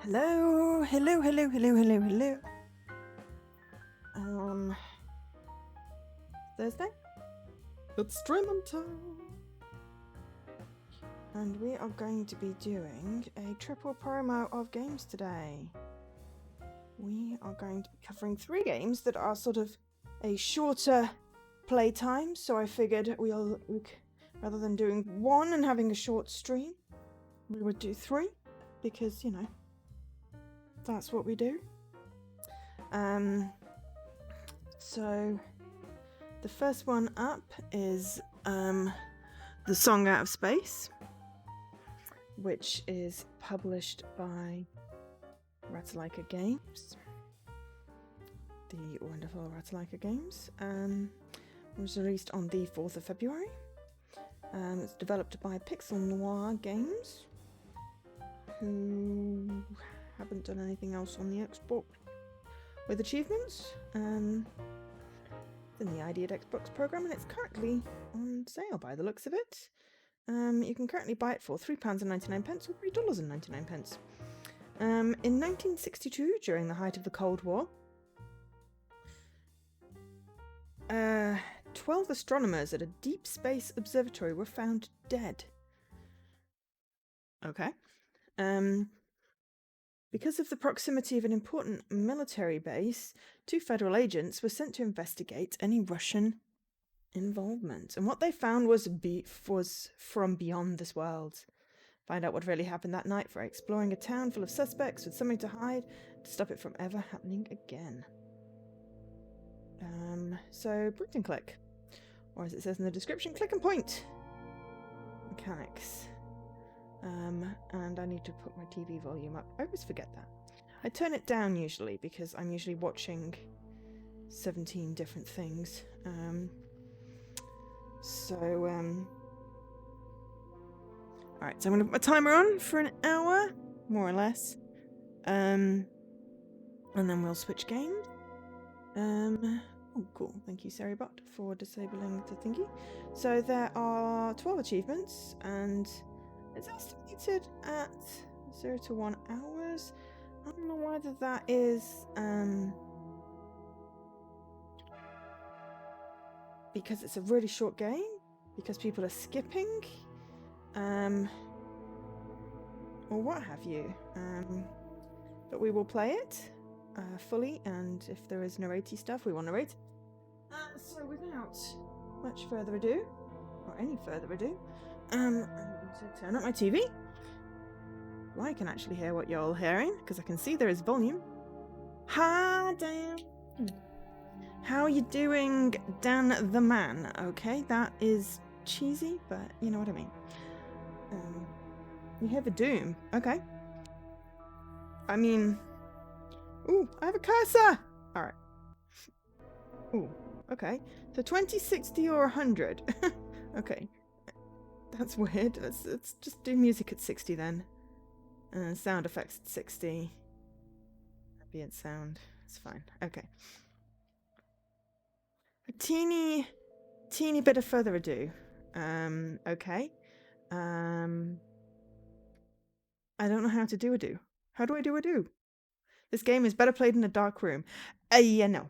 Hello. Thursday? It's streaming time. And we are going to be doing a triple promo of games today. We are going to be covering 3 games that are sort of a shorter playtime, so I figured rather than doing 1 and having a short stream, we would do 3, because, you know, that's what we do. So the first one up is The Song Out of Space, which is published by Ratalaika Games. The wonderful Ratalaika Games. Was released on the 4th of February. It's developed by Pixel Noir Games, who haven't done anything else on the Xbox with achievements. It's in the ID at Xbox program, and it's currently on sale by the looks of it. You can currently buy it for £3.99 or $3.99. In 1962, during the height of the Cold War, 12 astronomers at a deep space observatory were found dead. Okay. Because of the proximity of an important military base, 2 federal agents were sent to investigate any Russian involvement. And what they found was from beyond this world. Find out what really happened that night for exploring a town full of suspects with something to hide to stop it from ever happening again. So point and click. Or as it says in the description, click and point. Mechanics. And I need to put my TV volume up. I always forget that. I turn it down usually because I'm usually watching 17 different things. Alright, so I'm going to put my timer on for an hour, more or less. And then we'll switch games. Oh, cool. Thank you, Seribot, for disabling the thingy. So there are 12 achievements, and it's estimated at 0 to 1 hours. I don't know whether that is because it's a really short game, because people are skipping, or what have you. But we will play it fully, and if there is narratey stuff, we will narrate. So without much further ado, or any further ado, I'm going to turn up my TV. Well, I can actually hear what you're all hearing, because I can see there is volume. Hi, Dan. How are you doing, Dan the Man? Okay, that is cheesy, but you know what I mean. You hear the doom. Okay. I mean... Ooh, I have a cursor! Alright. Ooh, okay. So 20, 60, or 100. Okay. That's weird. Let's just do music at 60 then. Sound effects at 60. Ambient sound. It's fine. Okay. A teeny bit of further ado. Okay. I don't know how to do a do. How do I do a do? This game is better played in a dark room. Yeah, no.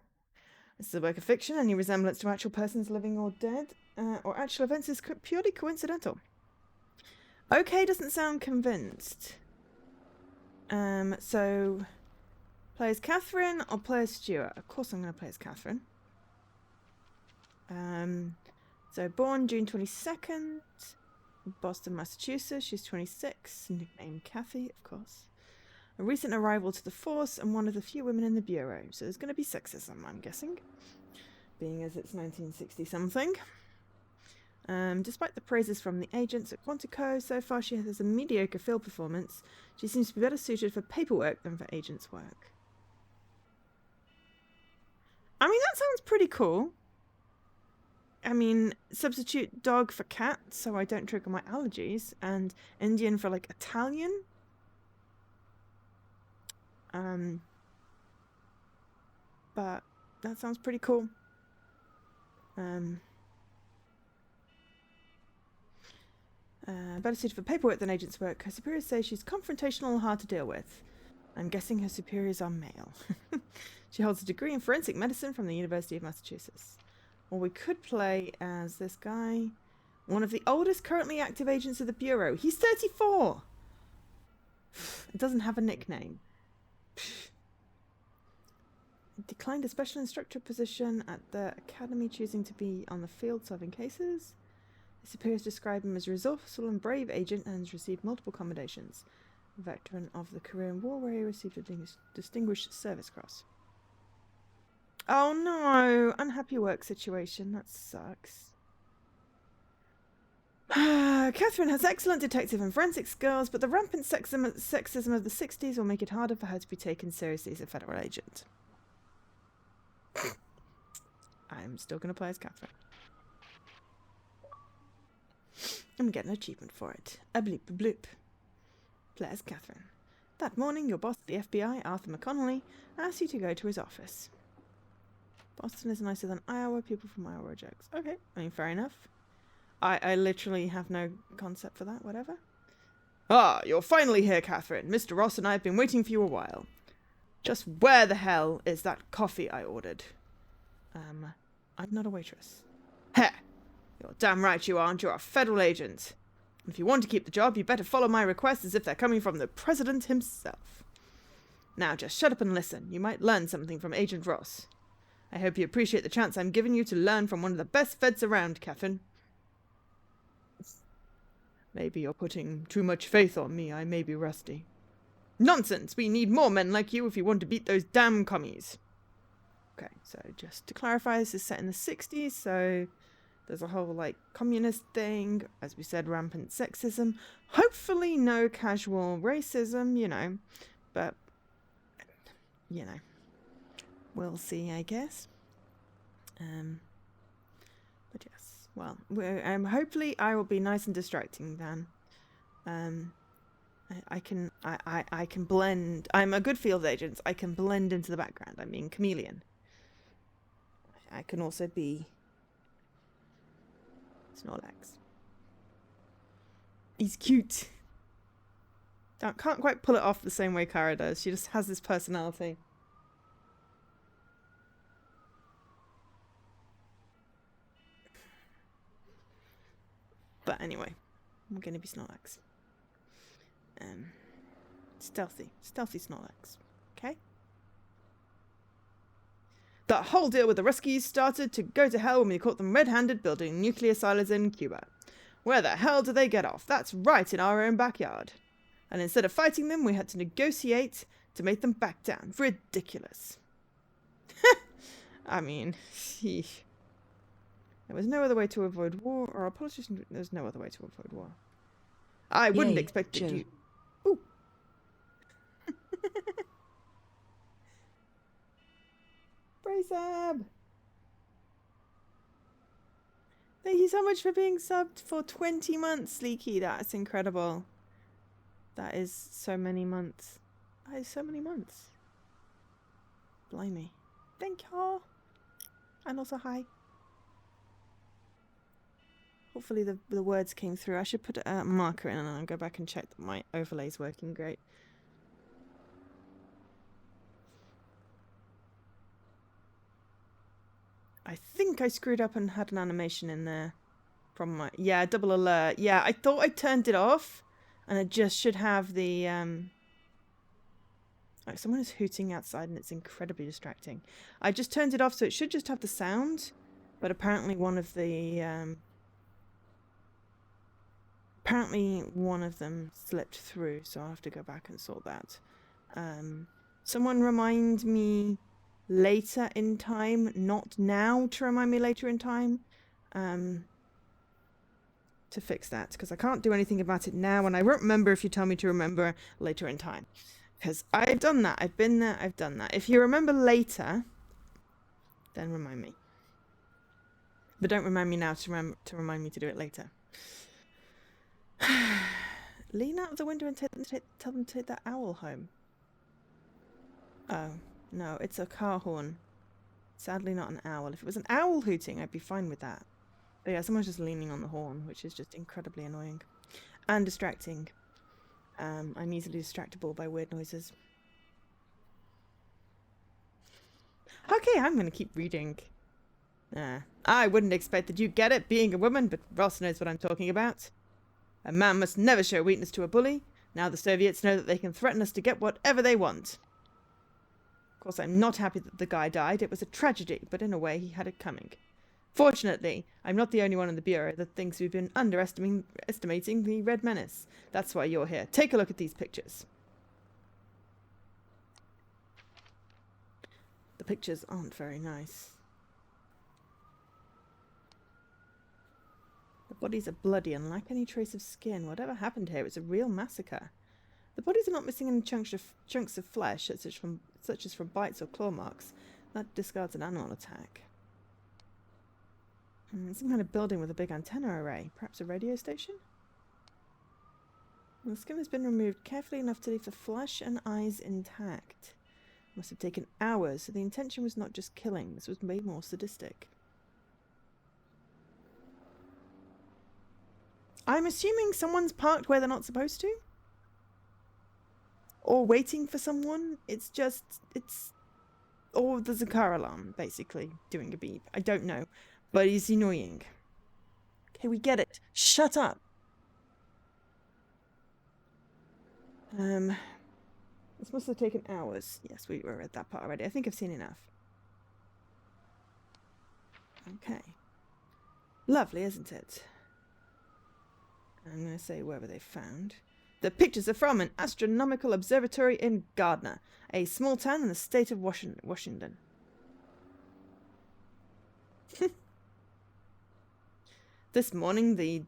This is a work of fiction. Any resemblance to actual persons living or dead, or actual events is purely coincidental. Okay, doesn't sound convinced. So, play as Catherine or play as Stuart? Of course I'm going to play as Catherine. So born June 22nd, Boston, Massachusetts. She's 26, nicknamed Kathy, of course. A recent arrival to the force and one of the few women in the bureau. So there's going to be sexism, I'm guessing, being as it's 1960-something. Despite the praises from the agents at Quantico, so far she has a mediocre field performance. She seems to be better suited for paperwork than for agents' work. I mean, that sounds pretty cool. I mean, substitute dog for cat so I don't trigger my allergies, and Indian for, like, Italian. But that sounds pretty cool. Better suited for paperwork than agent's work. Her superiors say she's confrontational and hard to deal with. I'm guessing her superiors are male. She holds a degree in forensic medicine from the University of Massachusetts. Or we could play as this guy, one of the oldest currently active agents of the Bureau. He's 34! It doesn't have a nickname. Declined a special instructor position at the academy, choosing to be on the field solving cases. His superiors describe him as a resourceful and brave agent and has received multiple commendations. A veteran of the Korean War, where he received a Distinguished Service Cross. Oh no! Unhappy work situation. That sucks. Catherine has excellent detective and forensic skills, but the rampant sexism of the 60s will make it harder for her to be taken seriously as a federal agent. I'm still going to play as Catherine. I'm getting an achievement for it. A bleep bloop. Play as Catherine. That morning, your boss at the FBI, Arthur McConnelly, asks you to go to his office. Boston is nicer than Iowa. People from Iowa are jokes. Okay, I mean, fair enough. I literally have no concept for that, whatever. Ah, you're finally here, Catherine. Mr. Ross and I have been waiting for you a while. Just where the hell is that coffee I ordered? I'm not a waitress. Heh! You're damn right you aren't. You're a federal agent. If you want to keep the job, you better follow my requests as if they're coming from the president himself. Now just shut up and listen. You might learn something from Agent Ross. I hope you appreciate the chance I'm giving you to learn from one of the best feds around, Catherine. Maybe you're putting too much faith on me. I may be rusty. Nonsense! We need more men like you if you want to beat those damn commies. Okay, so just to clarify, this is set in the 60s, so there's a whole, like, communist thing. As we said, rampant sexism. Hopefully no casual racism, you know. But, you know, we'll see, I guess. But yes, well, hopefully I will be nice and distracting then. I can blend. I'm a good field agent. I can blend into the background. I mean, chameleon. I can also be Snorlax. He's cute. I can't quite pull it off the same way Kara does. She just has this personality. But anyway, I'm going to be Snorlax. Stealthy Snorlax. Okay? The whole deal with the Ruskies started to go to hell when we caught them red-handed building nuclear silos in Cuba. Where the hell did they get off? That's right, in our own backyard. And instead of fighting them, we had to negotiate to make them back down. Ridiculous. I mean, there was no other way to avoid war, or a politician. There's no other way to avoid war. I wouldn't expect that you. Ooh. Braysab! Thank you so much for being subbed for 20 months, Leaky. That's incredible. That is so many months. That is so many months. Blimey. Thank you. And also hi. Hopefully the words came through. I should put a marker in and I'll go back and check that my overlay's working great. I think I screwed up and had an animation in there from my... Yeah, double alert. Yeah, I thought I turned it off and it just should have the... Like someone is hooting outside and it's incredibly distracting. I just turned it off so it should just have the sound, but apparently one of the... Apparently one of them slipped through, so I'll have to go back and sort that. Someone remind me later in time, not now to remind me later in time, to fix that, because I can't do anything about it now, and I won't remember if you tell me to remember later in time. Because I've done that, I've been there, I've done that. If you remember later, then remind me. But don't remind me now to remind me to do it later. Lean out of the window and tell them to take that owl home. Oh, no, it's a car horn. Sadly not an owl. If it was an owl hooting, I'd be fine with that. But yeah, someone's just leaning on the horn, which is just incredibly annoying. And distracting. I'm easily distractible by weird noises. Okay, I'm going to keep reading. I wouldn't expect that you get it, being a woman, but Ross knows what I'm talking about. A man must never show weakness to a bully. Now the Soviets know that they can threaten us to get whatever they want. Of course, I'm not happy that the guy died. It was a tragedy, but in a way he had it coming. Fortunately, I'm not the only one in the Bureau that thinks we've been underestimating the Red Menace. That's why you're here. Take a look at these pictures. The pictures aren't very nice. The bodies are bloody and lack any trace of skin. Whatever happened here was a real massacre. The bodies are not missing any chunks of flesh, such as from bites or claw marks. That discards an animal attack. Some kind of building with a big antenna array. Perhaps a radio station? The skin has been removed carefully enough to leave the flesh and eyes intact. Must have taken hours, so the intention was not just killing. This was made more sadistic. I'm assuming someone's parked where they're not supposed to? Or waiting for someone? Or there's a car alarm, basically, doing a beep. I don't know. But it's annoying. Okay, we get it. Shut up. This must have taken hours. Yes, we were at that part already. I think I've seen enough. Okay. Lovely, isn't it? I'm going to say where were they found. The pictures are from an astronomical observatory in Gardner, a small town in the state of Washington. This morning, the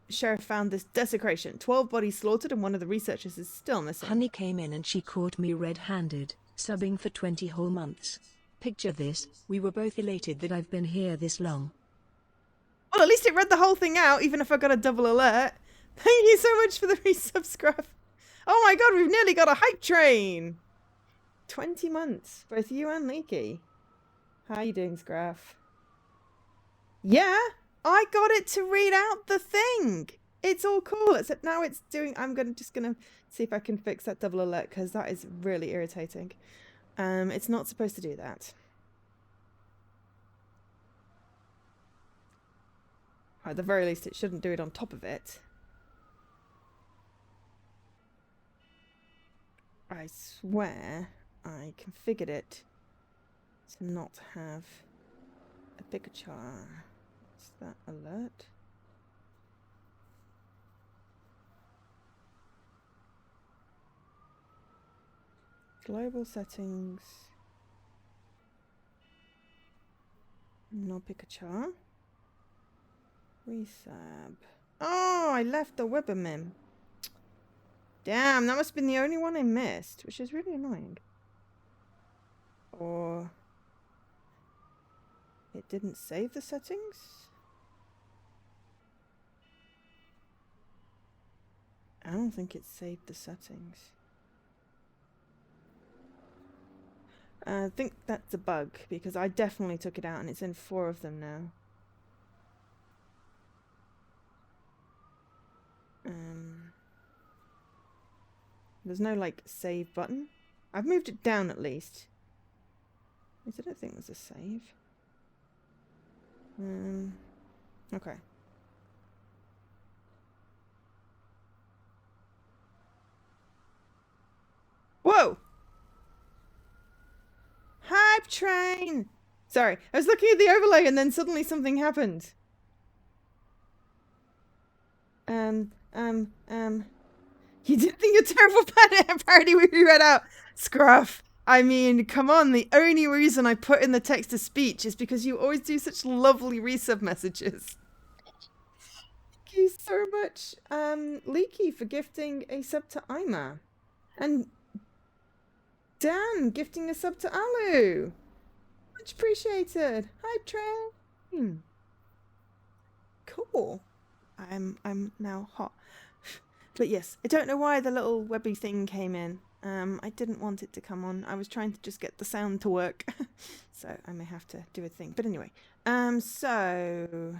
sheriff found this desecration. 12 bodies slaughtered and one of the researchers is still missing. Honey came in and she caught me red-handed, subbing for 20 whole months. Picture this, we were both elated that I've been here this long. Well, at least it read the whole thing out, even if I got a double alert. Thank you so much for the resubscribe. Oh my god, we've nearly got a hype train. 20 months, both you and Leaky. How you doing, Scruff? Yeah, I got it to read out the thing. It's all cool, except now it's doing... I'm just gonna see if I can fix that double alert, because that is really irritating. It's not supposed to do that. Or at the very least, it shouldn't do it on top of it. I swear I configured it to not have a picture. Is that alert? Global settings. No picture. Resub. Oh, I left the Webbermem. Damn, that must have been the only one I missed, which is really annoying. Or it didn't save the settings? I don't think it saved the settings. I think that's a bug, because I definitely took it out and it's in 4 of them now. There's no, like, save button. I've moved it down at least. I don't think there's a save. Okay. Whoa! Hype train! Sorry, I was looking at the overlay and then suddenly something happened. You didn't think a terrible parody would be read out? Scruff. I mean, come on, the only reason I put in the text to speech is because you always do such lovely resub messages. Thank you so much, Leaky, for gifting a sub to Ima. And Dan gifting a sub to Alu. Much appreciated. Hype train. Cool. I'm now hot. But yes, I don't know why the little webby thing came in. I didn't want it to come on. I was trying to just get the sound to work. So I may have to do a thing. But anyway, so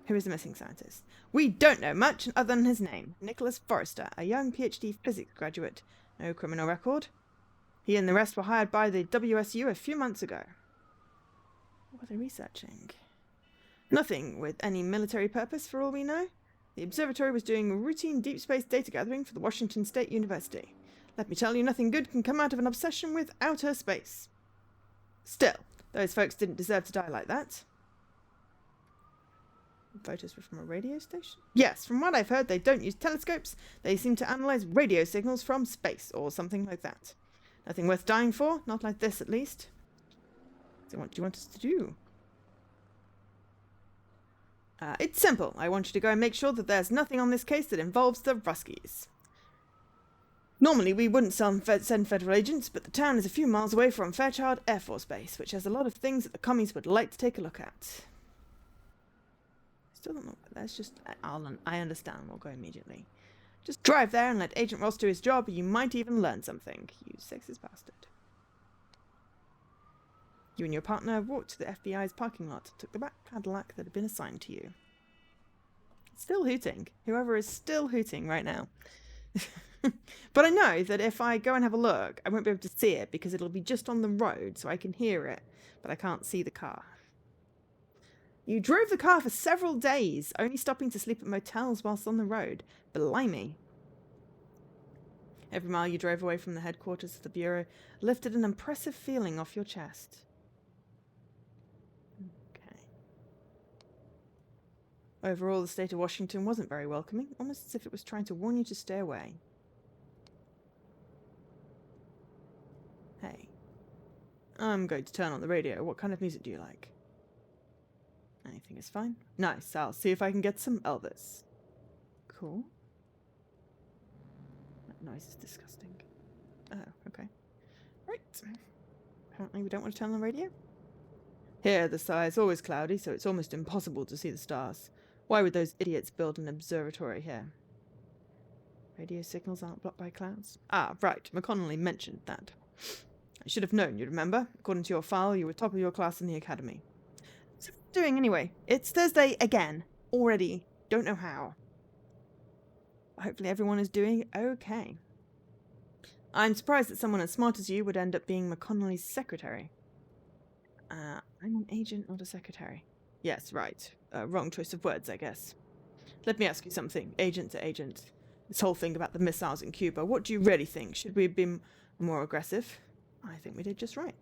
who is the missing scientist? We don't know much other than his name. Nicholas Forrester, a young PhD physics graduate. No criminal record. He and the rest were hired by the WSU a few months ago. What are they researching? Nothing with any military purpose for all we know. The observatory was doing routine deep space data gathering for the Washington State University. Let me tell you, nothing good can come out of an obsession with outer space. Still, those folks didn't deserve to die like that. Photos were from a radio station? Yes, from what I've heard, they don't use telescopes. They seem to analyze radio signals from space, or something like that. Nothing worth dying for, not like this at least. So what do you want us to do? It's simple. I want you to go and make sure that there's nothing on this case that involves the Ruskies. Normally, we wouldn't send federal agents, but the town is a few miles away from Fairchild Air Force Base, which has a lot of things that the commies would like to take a look at. Still don't know. That's just... I understand. We'll go immediately. Just drive there and let Agent Ross do his job. You might even learn something. You sexist bastard. You and your partner walked to the FBI's parking lot, took the black Cadillac that had been assigned to you. Still hooting. Whoever is still hooting right now. But I know that if I go and have a look, I won't be able to see it because it'll be just on the road, so I can hear it, but I can't see the car. You drove the car for several days, only stopping to sleep at motels whilst on the road. Blimey. Every mile you drove away from the headquarters of the Bureau lifted an impressive feeling off your chest. Okay. Overall, the state of Washington wasn't very welcoming, almost as if it was trying to warn you to stay away. Hey. I'm going to turn on the radio. What kind of music do you like? Anything is fine. Nice. I'll see if I can get some Elvis. Cool. That noise is disgusting. Oh, okay. Right. Apparently we don't want to turn on the radio. Here, the sky is always cloudy, so it's almost impossible to see the stars. Why would those idiots build an observatory here? Radio signals aren't blocked by clouds. Ah, right. McConnelly mentioned that. I should have known, you remember? According to your file, you were top of your class in the academy. So what are you doing anyway? It's Thursday again. Already. Don't know how. Hopefully everyone is doing okay. I'm surprised that someone as smart as you would end up being McConnelly's secretary. I'm an agent, not a secretary. Yes, right. Wrong choice of words, I guess. Let me ask you something, agent to agent. This whole thing about the missiles in Cuba, what do you really think? Should we have been more aggressive? I think we did just right.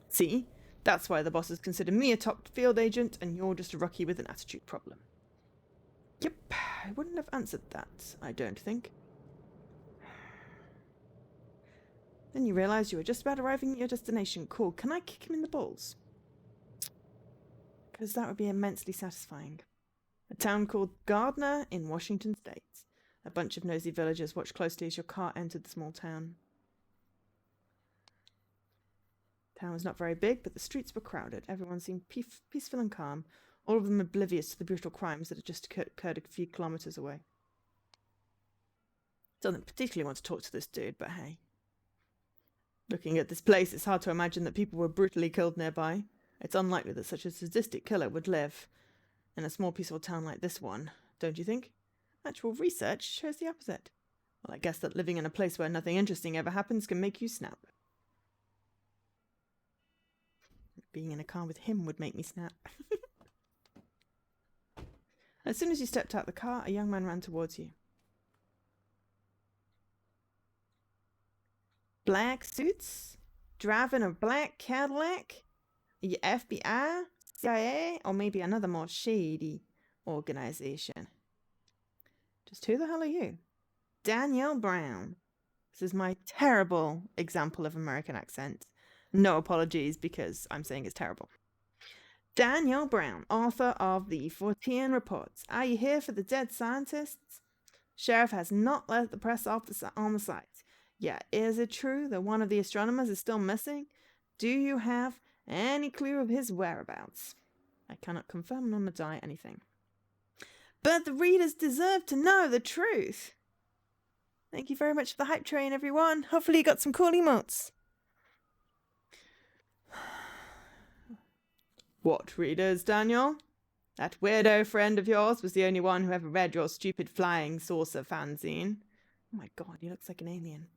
See? That's why the bosses consider me a top field agent and you're just a rookie with an attitude problem. Yep, I wouldn't have answered that, I don't think. Then you realise you were just about arriving at your destination. Cool, can I kick him in the balls? Because that would be immensely satisfying. A town called Gardner in Washington State. A bunch of nosy villagers watched closely as your car entered the small town. The town was not very big, but the streets were crowded. Everyone seemed peaceful and calm, all of them oblivious to the brutal crimes that had just occurred a few kilometres away. Don't particularly want to talk to this dude, but hey. Looking at this place, it's hard to imagine that people were brutally killed nearby. It's unlikely that such a sadistic killer would live in a small peaceful town like this one, don't you think? Actual research shows the opposite. Well, I guess that living in a place where nothing interesting ever happens can make you snap. Being in a car with him would make me snap. As soon as you stepped out the car, a young man ran towards you. Black suits? Driving a black Cadillac? Are you FBI? CIA? Or maybe another more shady organization? Just who the hell are you? Danielle Brown. This is my terrible example of American accent. No apologies because I'm saying it's terrible. Danielle Brown, author of the Fortean Reports. Are you here for the dead scientists? Sheriff has not let the press off on the site. Yeah, is it true that one of the astronomers is still missing? Do you have any clue of his whereabouts? I cannot confirm nor deny anything. But the readers deserve to know the truth. Thank you very much for the hype train, everyone. Hopefully you got some cool emotes. What readers, Daniel? That weirdo friend of yours was the only one who ever read your stupid flying saucer fanzine. Oh my god, he looks like an alien.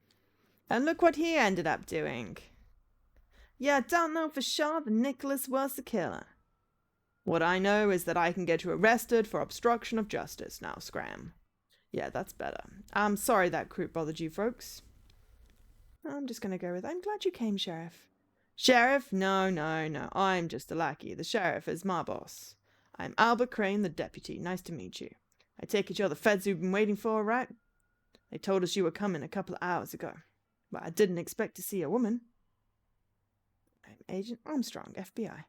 And look what he ended up doing. Yeah, I don't know for sure that Nicholas was the killer. What I know is that I can get you arrested for obstruction of justice. Now, scram. Yeah, that's better. I'm sorry that crew bothered you folks. I'm just going to go with, I'm glad you came, Sheriff. Sheriff? No, no, no. I'm just a lackey. The sheriff is my boss. I'm Albert Crane, the deputy. Nice to meet you. I take it you're the feds we've been waiting for, right? They told us you were coming a couple of hours ago. But I didn't expect to see a woman. I'm Agent Armstrong, FBI.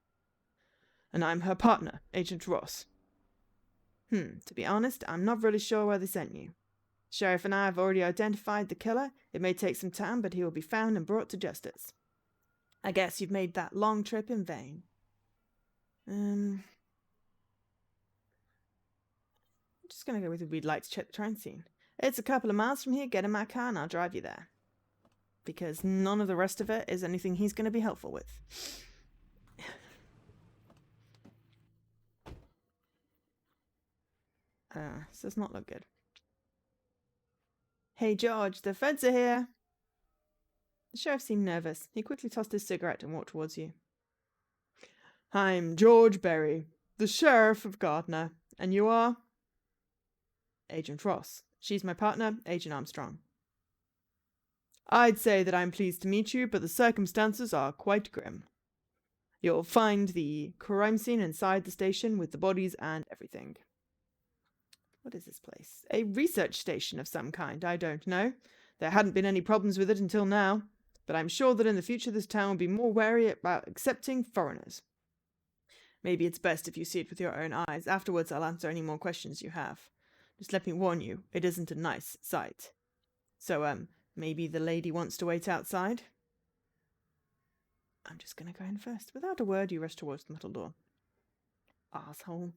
And I'm her partner, Agent Ross. To be honest, I'm not really sure where they sent you. Sheriff and I have already identified the killer. It may take some time, but he will be found and brought to justice. I guess you've made that long trip in vain. I'm just going to go with we'd like to check the train scene. It's a couple of miles from here. Get in my car and I'll drive you there. Because none of the rest of it is anything he's going to be helpful with. This does not look good. Hey, George, the feds are here. The sheriff seemed nervous. He quickly tossed his cigarette and walked towards you. I'm George Berry, the sheriff of Gardner. And you are? Agent Ross. She's my partner, Agent Armstrong. I'd say that I'm pleased to meet you, but the circumstances are quite grim. You'll find the crime scene inside the station with the bodies and everything. What is this place? A research station of some kind, I don't know. There hadn't been any problems with it until now, but I'm sure that in the future this town will be more wary about accepting foreigners. Maybe it's best if you see it with your own eyes. Afterwards, I'll answer any more questions you have. Just let me warn you, it isn't a nice sight. So, maybe the lady wants to wait outside? I'm just gonna go in first. Without a word, you rush towards the metal door. Asshole.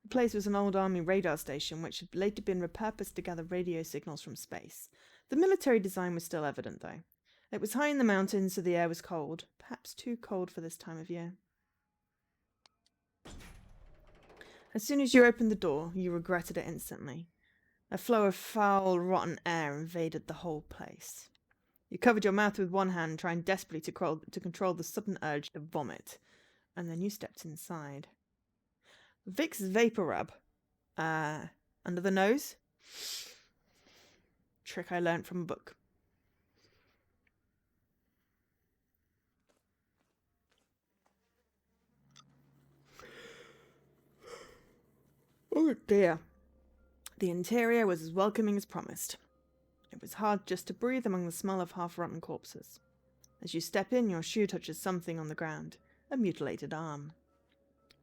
The place was an old army radar station which had later been repurposed to gather radio signals from space. The military design was still evident, though. It was high in the mountains, so the air was cold. Perhaps too cold for this time of year. As soon as you opened the door, you regretted it instantly. A flow of foul, rotten air invaded the whole place. You covered your mouth with one hand, trying desperately to control the sudden urge to vomit. And then you stepped inside. Vicks Vapor Rub. Under the nose. Trick I learnt from a book. Oh dear. The interior was as welcoming as promised. It was hard just to breathe among the smell of half-rotten corpses. As you step in, your shoe touches something on the ground. A mutilated arm.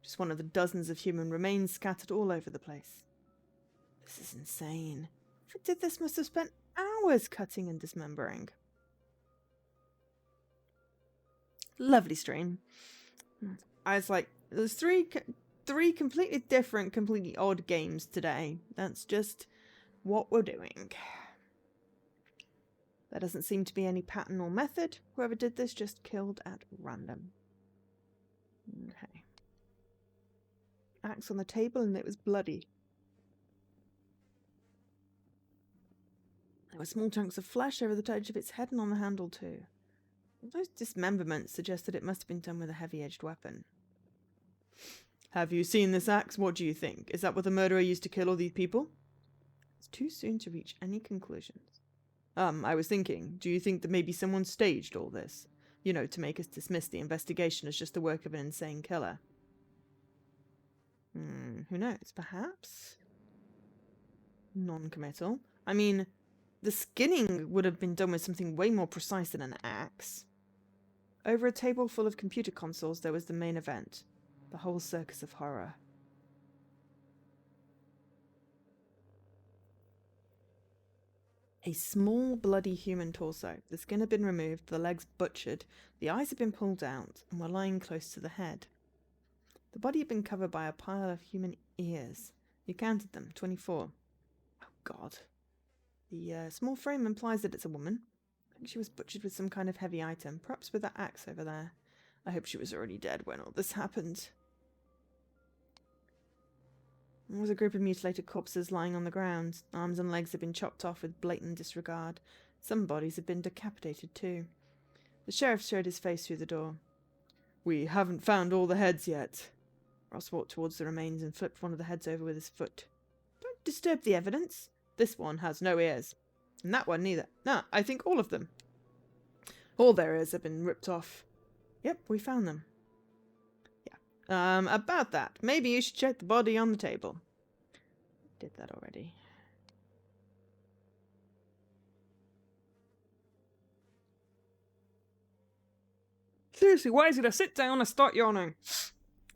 Just one of the dozens of human remains scattered all over the place. This is insane. Who did this must have spent hours cutting and dismembering. Lovely stream. I was like, there's three completely different, completely odd games today. That's just what we're doing. There doesn't seem to be any pattern or method. Whoever did this just killed at random. Okay. Axe on the table and it was bloody. There were small chunks of flesh over the edge of its head and on the handle too. Those dismemberments suggest that it must have been done with a heavy-edged weapon. Have you seen this axe? What do you think? Is that what the murderer used to kill all these people? It's too soon to reach any conclusions. I was thinking, do you think that maybe someone staged all this? You know, to make us dismiss the investigation as just the work of an insane killer. Who knows? Perhaps? Non-committal. I mean, the skinning would have been done with something way more precise than an axe. Over a table full of computer consoles, there was the main event. The whole circus of horror. A small, bloody human torso. The skin had been removed, the legs butchered, the eyes had been pulled out, and were lying close to the head. The body had been covered by a pile of human ears. You counted them, 24. Oh, God. The small frame implies that it's a woman. I think she was butchered with some kind of heavy item, perhaps with that axe over there. I hope she was already dead when all this happened. There was a group of mutilated corpses lying on the ground. Arms and legs had been chopped off with blatant disregard. Some bodies had been decapitated too. The sheriff showed his face through the door. We haven't found all the heads yet. Ross walked towards the remains and flipped one of the heads over with his foot. Don't disturb the evidence. This one has no ears. And that one neither. No, I think all of them. All their ears have been ripped off. Yep, we found them. Yeah. About that. Maybe you should check the body on the table. Did that already. Seriously, why is it I sit down and start yawning?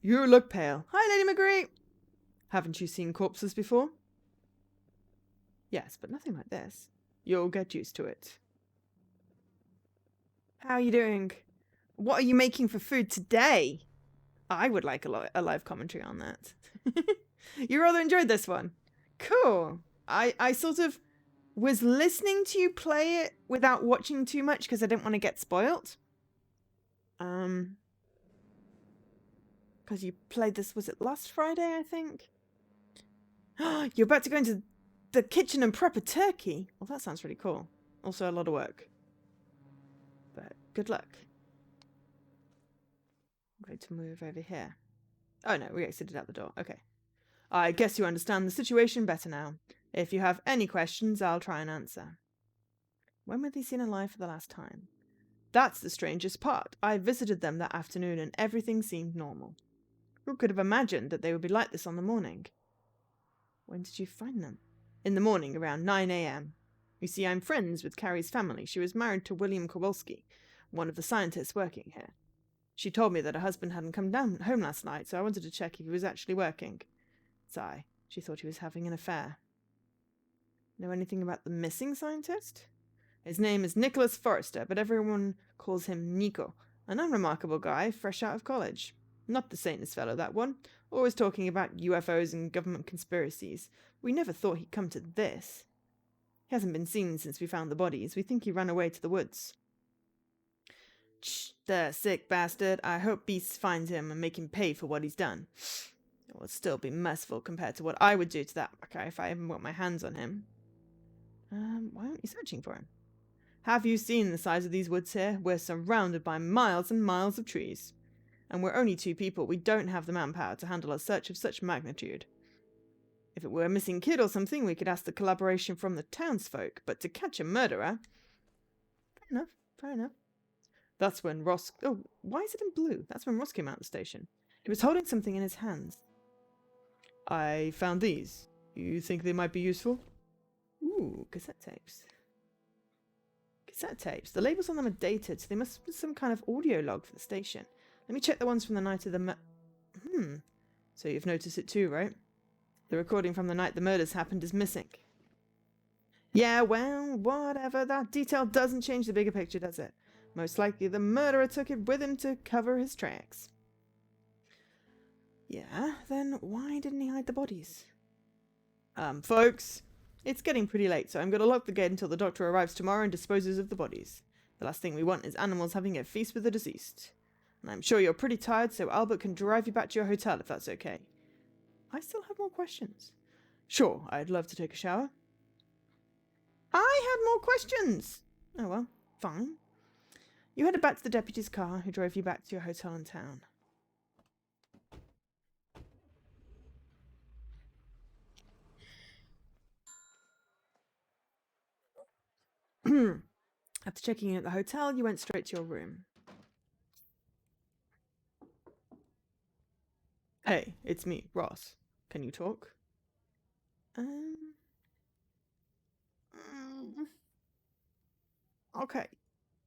You look pale. Hi, Lady McGree. Haven't you seen corpses before? Yes, but nothing like this. You'll get used to it. How are you doing? What are you making for food today? I would like a live commentary on that. You rather enjoyed this one? Cool. I sort of was listening to you play it without watching too much because I didn't want to get spoiled. Because you played this, was it last Friday, I think? You're about to go into the kitchen and prep a turkey. Well, that sounds really cool. Also a lot of work. But good luck. I'm going to move over here. Oh no, we exited out the door. Okay. I guess you understand the situation better now. If you have any questions, I'll try and answer. When were they seen alive for the last time? That's the strangest part. I visited them that afternoon and everything seemed normal. Who could have imagined that they would be like this on the morning? When did you find them? In the morning, around 9 a.m. You see, I'm friends with Carrie's family. She was married to William Kowalski, one of the scientists working here. She told me that her husband hadn't come down home last night, so I wanted to check if he was actually working. Sigh. She thought he was having an affair. Know anything about the missing scientist? His name is Nicholas Forrester, but everyone calls him Nico. An unremarkable guy, fresh out of college. Not the sanest fellow, that one. Always talking about UFOs and government conspiracies. We never thought he'd come to this. He hasn't been seen since we found the bodies. We think he ran away to the woods. Shh, the sick bastard. I hope Beast finds him and make him pay for what he's done. It will still be merciful compared to what I would do to that guy if I even got my hands on him. Why aren't you searching for him? Have you seen the size of these woods here? We're surrounded by miles and miles of trees. And we're only 2 people. We don't have the manpower to handle a search of such magnitude. If it were a missing kid or something, we could ask the collaboration from the townsfolk. But to catch a murderer... Fair enough, fair enough. That's when Ross... Oh, why is it in blue? That's when Ross came out of the station. He was holding something in his hands. I found these. You think they might be useful? Ooh, cassette tapes. Cassette tapes. The labels on them are dated, so they must be some kind of audio log for the station. Let me check the ones from the night of the So you've noticed it too, right? The recording from the night the murders happened is missing. Yeah, well, whatever. That detail doesn't change the bigger picture, does it? Most likely the murderer took it with him to cover his tracks. Yeah, then why didn't he hide the bodies? Folks, it's getting pretty late, so I'm going to lock the gate until the doctor arrives tomorrow and disposes of the bodies. The last thing we want is animals having a feast with the deceased. And I'm sure you're pretty tired, so Albert can drive you back to your hotel if that's okay. I still have more questions. Sure, I'd love to take a shower. I had more questions! Oh well, fine. You headed back to the deputy's car, who drove you back to your hotel in town. After checking in at the hotel, you went straight to your room. Hey, it's me, Ross. Can you talk? Okay.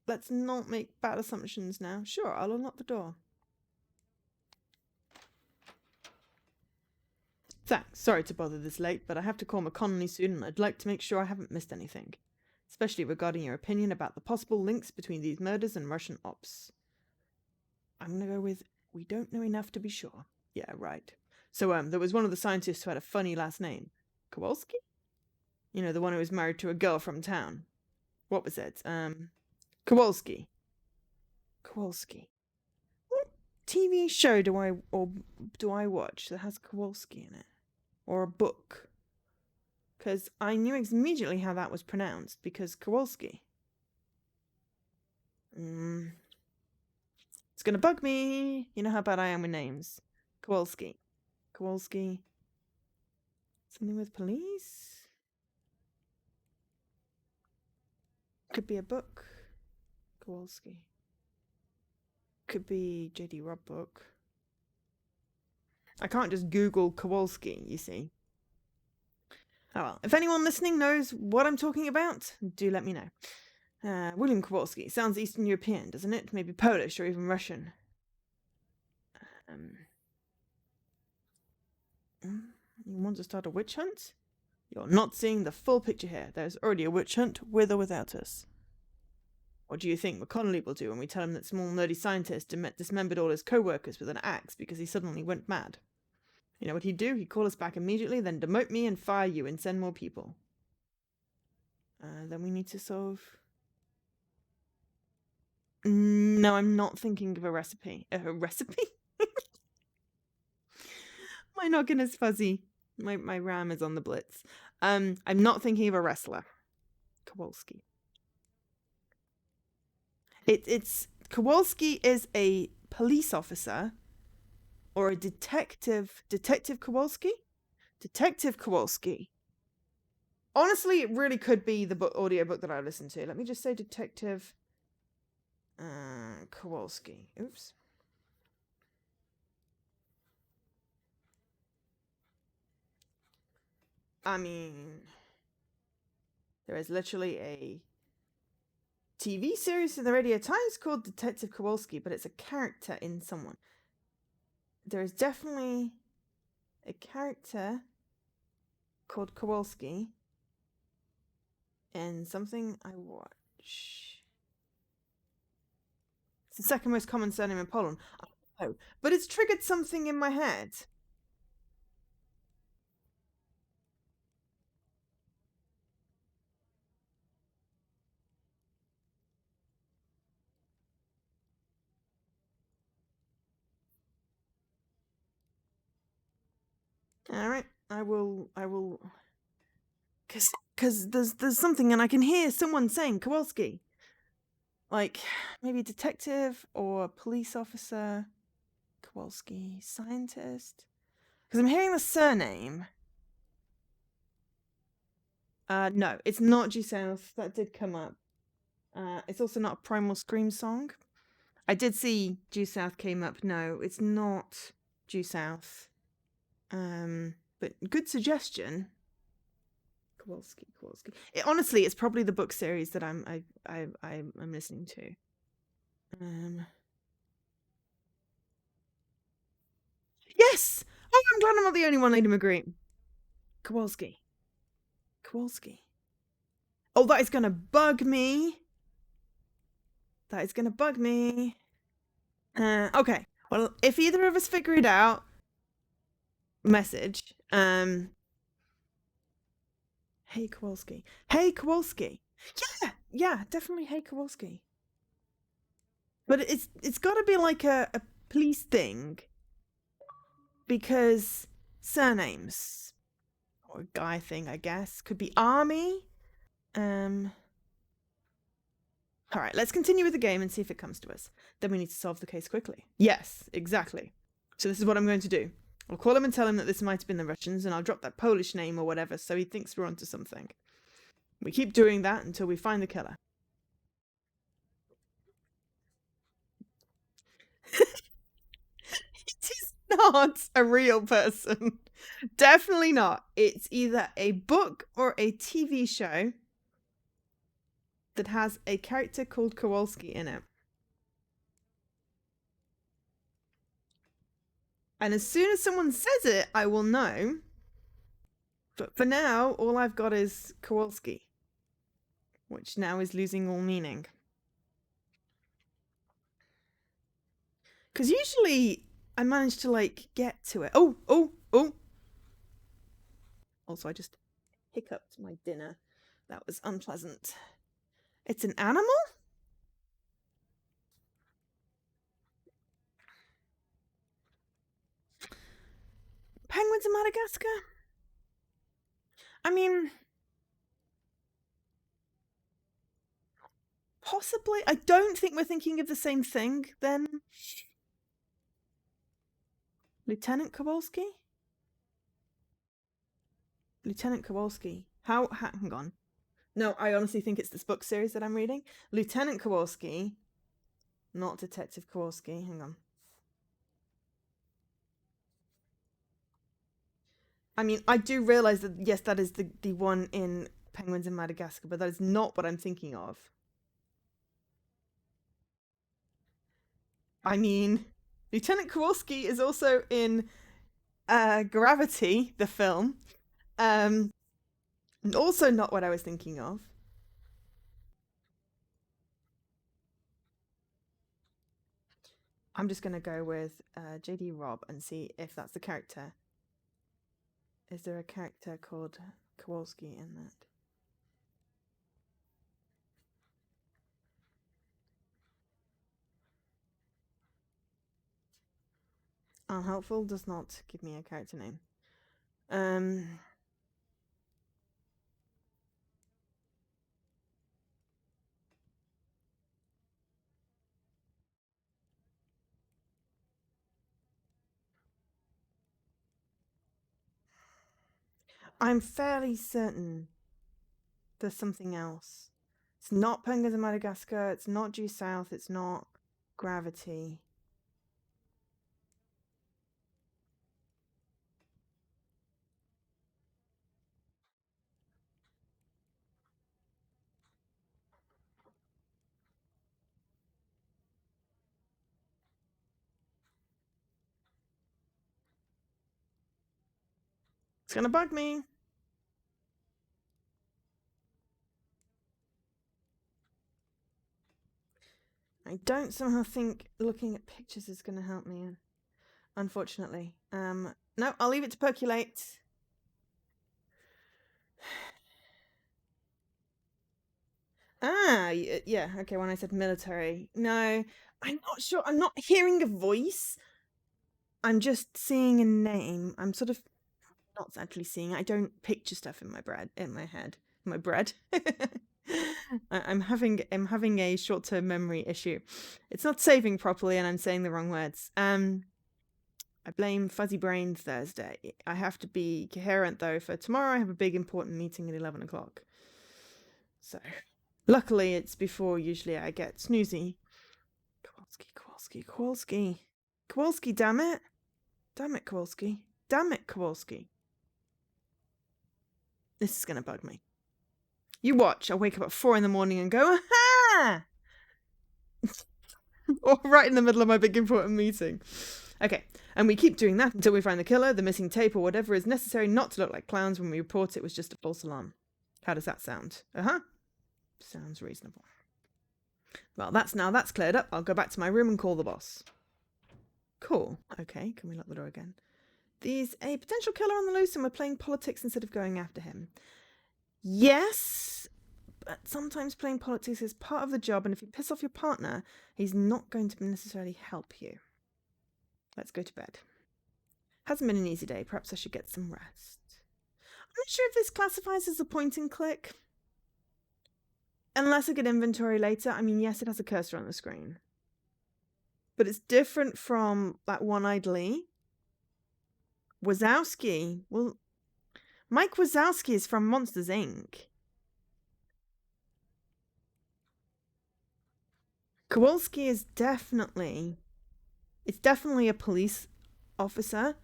Let's not make bad assumptions now. Sure, I'll unlock the door. Thanks. Sorry to bother this late, but I have to call McConnelly soon and I'd like to make sure I haven't missed anything. Especially regarding your opinion about the possible links between these murders and Russian ops. I'm gonna go with, we don't know enough to be sure. Yeah, right. So, there was one of the scientists who had a funny last name. Kowalski? You know, the one who was married to a girl from town. What was it? Kowalski. Kowalski. What TV show do I watch that has Kowalski in it? Or a book? Because I knew immediately how that was pronounced, because Kowalski. It's gonna bug me. You know how bad I am with names. Kowalski. Kowalski. Something with police? Could be a book. Kowalski. Could be J.D. Robb book. I can't just Google Kowalski, you see. Oh well. If anyone listening knows what I'm talking about, do let me know. William Kowalski. Sounds Eastern European, doesn't it? Maybe Polish or even Russian. You want to start a witch hunt? You're not seeing the full picture here. There's already a witch hunt, with or without us. What do you think McConnelly will do when we tell him that small nerdy scientist dismembered all his co-workers with an axe because he suddenly went mad? You know what he'd do? He'd call us back immediately, then demote me and fire you and send more people. Then we need to solve... No, I'm not thinking of a recipe. A recipe? My noggin is fuzzy. My RAM is on the blitz. I'm not thinking of a wrestler. Kowalski. It's Kowalski is a police officer or a detective. Detective Kowalski? Detective Kowalski. Honestly, it really could be the audiobook that I listened to. Let me just say Detective Kowalski. Oops. I mean, there is literally a TV series in the Radio Times called Detective Kowalski, but it's a character in someone. There is definitely a character called Kowalski in something I watch. It's the second most common surname in Poland. Oh, but it's triggered something in my head. All right, I will, because there's something, and I can hear someone saying Kowalski, like maybe detective or police officer. Kowalski, scientist. Because I'm hearing the surname. No, it's not Due South. That did come up. It's also not a Primal Scream song. I did see Due South came up. No, it's not Due South. But good suggestion. Kowalski. Honestly, it's probably the book series that I'm listening to. Yes. Oh, I'm glad I'm not the only one, Lady McGree. Kowalski. Oh, that is gonna bug me. Okay. Well, if either of us figure it out, message. Hey Kowalski. Yeah, definitely Hey Kowalski. But it's got to be like a police thing, because surnames or guy thing, I guess, could be Army. All right, let's continue with the game and see if it comes to us. Then we need to solve the case quickly. Yes, exactly. So this is what I'm going to do. I'll call him and tell him that this might have been the Russians, and I'll drop that Polish name or whatever so he thinks we're onto something. We keep doing that until we find the killer. It is not a real person. Definitely not. It's either a book or a TV show that has a character called Kowalski in it. And as soon as someone says it, I will know. But for now, all I've got is Kowalski, which now is losing all meaning. Because usually I manage to, like, get to it. Oh! Also, I just hiccuped my dinner. That was unpleasant. It's an animal? Penguins in Madagascar? I mean, Possibly. I don't think we're thinking of the same thing then. Lieutenant Kowalski? Lieutenant Kowalski. Hang on. No, I honestly think it's this book series that I'm reading. Lieutenant Kowalski, not Detective Kowalski. Hang on. I mean, I do realize that, yes, that is the one in Penguins in Madagascar, but that is not what I'm thinking of. I mean, Lieutenant Kowalski is also in Gravity, the film. Also not what I was thinking of. I'm just going to go with JD Robb and see if that's the character. Is there a character called Kowalski in that? Unhelpful does not give me a character name. I'm fairly certain there's something else. It's not Penguins in Madagascar, it's not Due South, it's not Gravity. It's gonna bug me. I don't somehow think looking at pictures is gonna help me, unfortunately. No, I'll leave it to percolate. Yeah, okay, when I said military. No, I'm not sure. I'm not hearing a voice. I'm just seeing a name. I'm sort of not actually seeing. I don't picture stuff in my head. My bread. I'm having a short-term memory issue. It's not saving properly and I'm saying the wrong words. I blame fuzzy brain Thursday. I have to be coherent though, for tomorrow I have a big important meeting at 11 o'clock. So luckily it's before usually I get snoozy. Kowalski, damn it. Damn it, Kowalski. Damn it, Kowalski. This is gonna bug me. You watch, I'll wake up at 4 in the morning and go, aha! Or right in the middle of my big important meeting. Okay, and we keep doing that until we find the killer, the missing tape, or whatever is necessary not to look like clowns when we report it was just a false alarm. How does that sound? Sounds reasonable. Well, that's cleared up. I'll go back to my room and call the boss. Cool. Okay, can we lock the door again? There's a potential killer on the loose and we're playing politics instead of going after him. Yes, but sometimes playing politics is part of the job, and if you piss off your partner, he's not going to necessarily help you. Let's go to bed. Hasn't been an easy day. Perhaps I should get some rest. I'm not sure if this classifies as a point and click. Unless I get inventory later. I mean, yes, it has a cursor on the screen. But it's different from that One-Eyed Lee. Wazowski. Well, Mike Wazowski is from Monsters, Inc. Kowalski is definitely a police officer,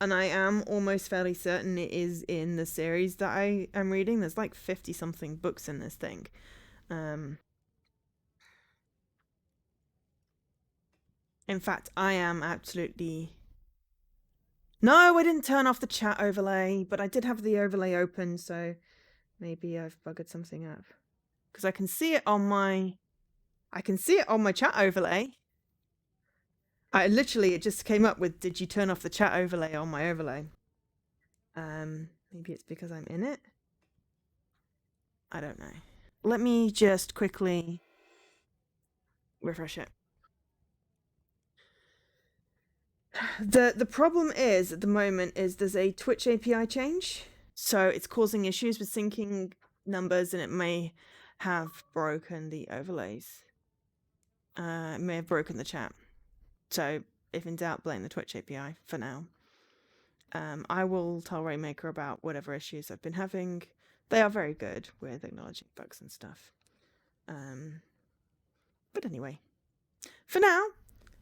and I am almost fairly certain it is in the series that I am reading. There's like 50-something books in this thing. In fact, I am absolutely... No, I didn't turn off the chat overlay, but I did have the overlay open, so maybe I've buggered something up. Because I can see it on my chat overlay. It just came up with, did you turn off the chat overlay on my overlay? Maybe it's because I'm in it? I don't know. Let me just quickly refresh it. The problem is, at the moment, is there's a Twitch API change. So it's causing issues with syncing numbers, and it may have broken the overlays. May have broken the chat. So if in doubt, blame the Twitch API for now. I will tell Rainmaker about whatever issues I've been having. They are very good with acknowledging bugs and stuff. But anyway, for now,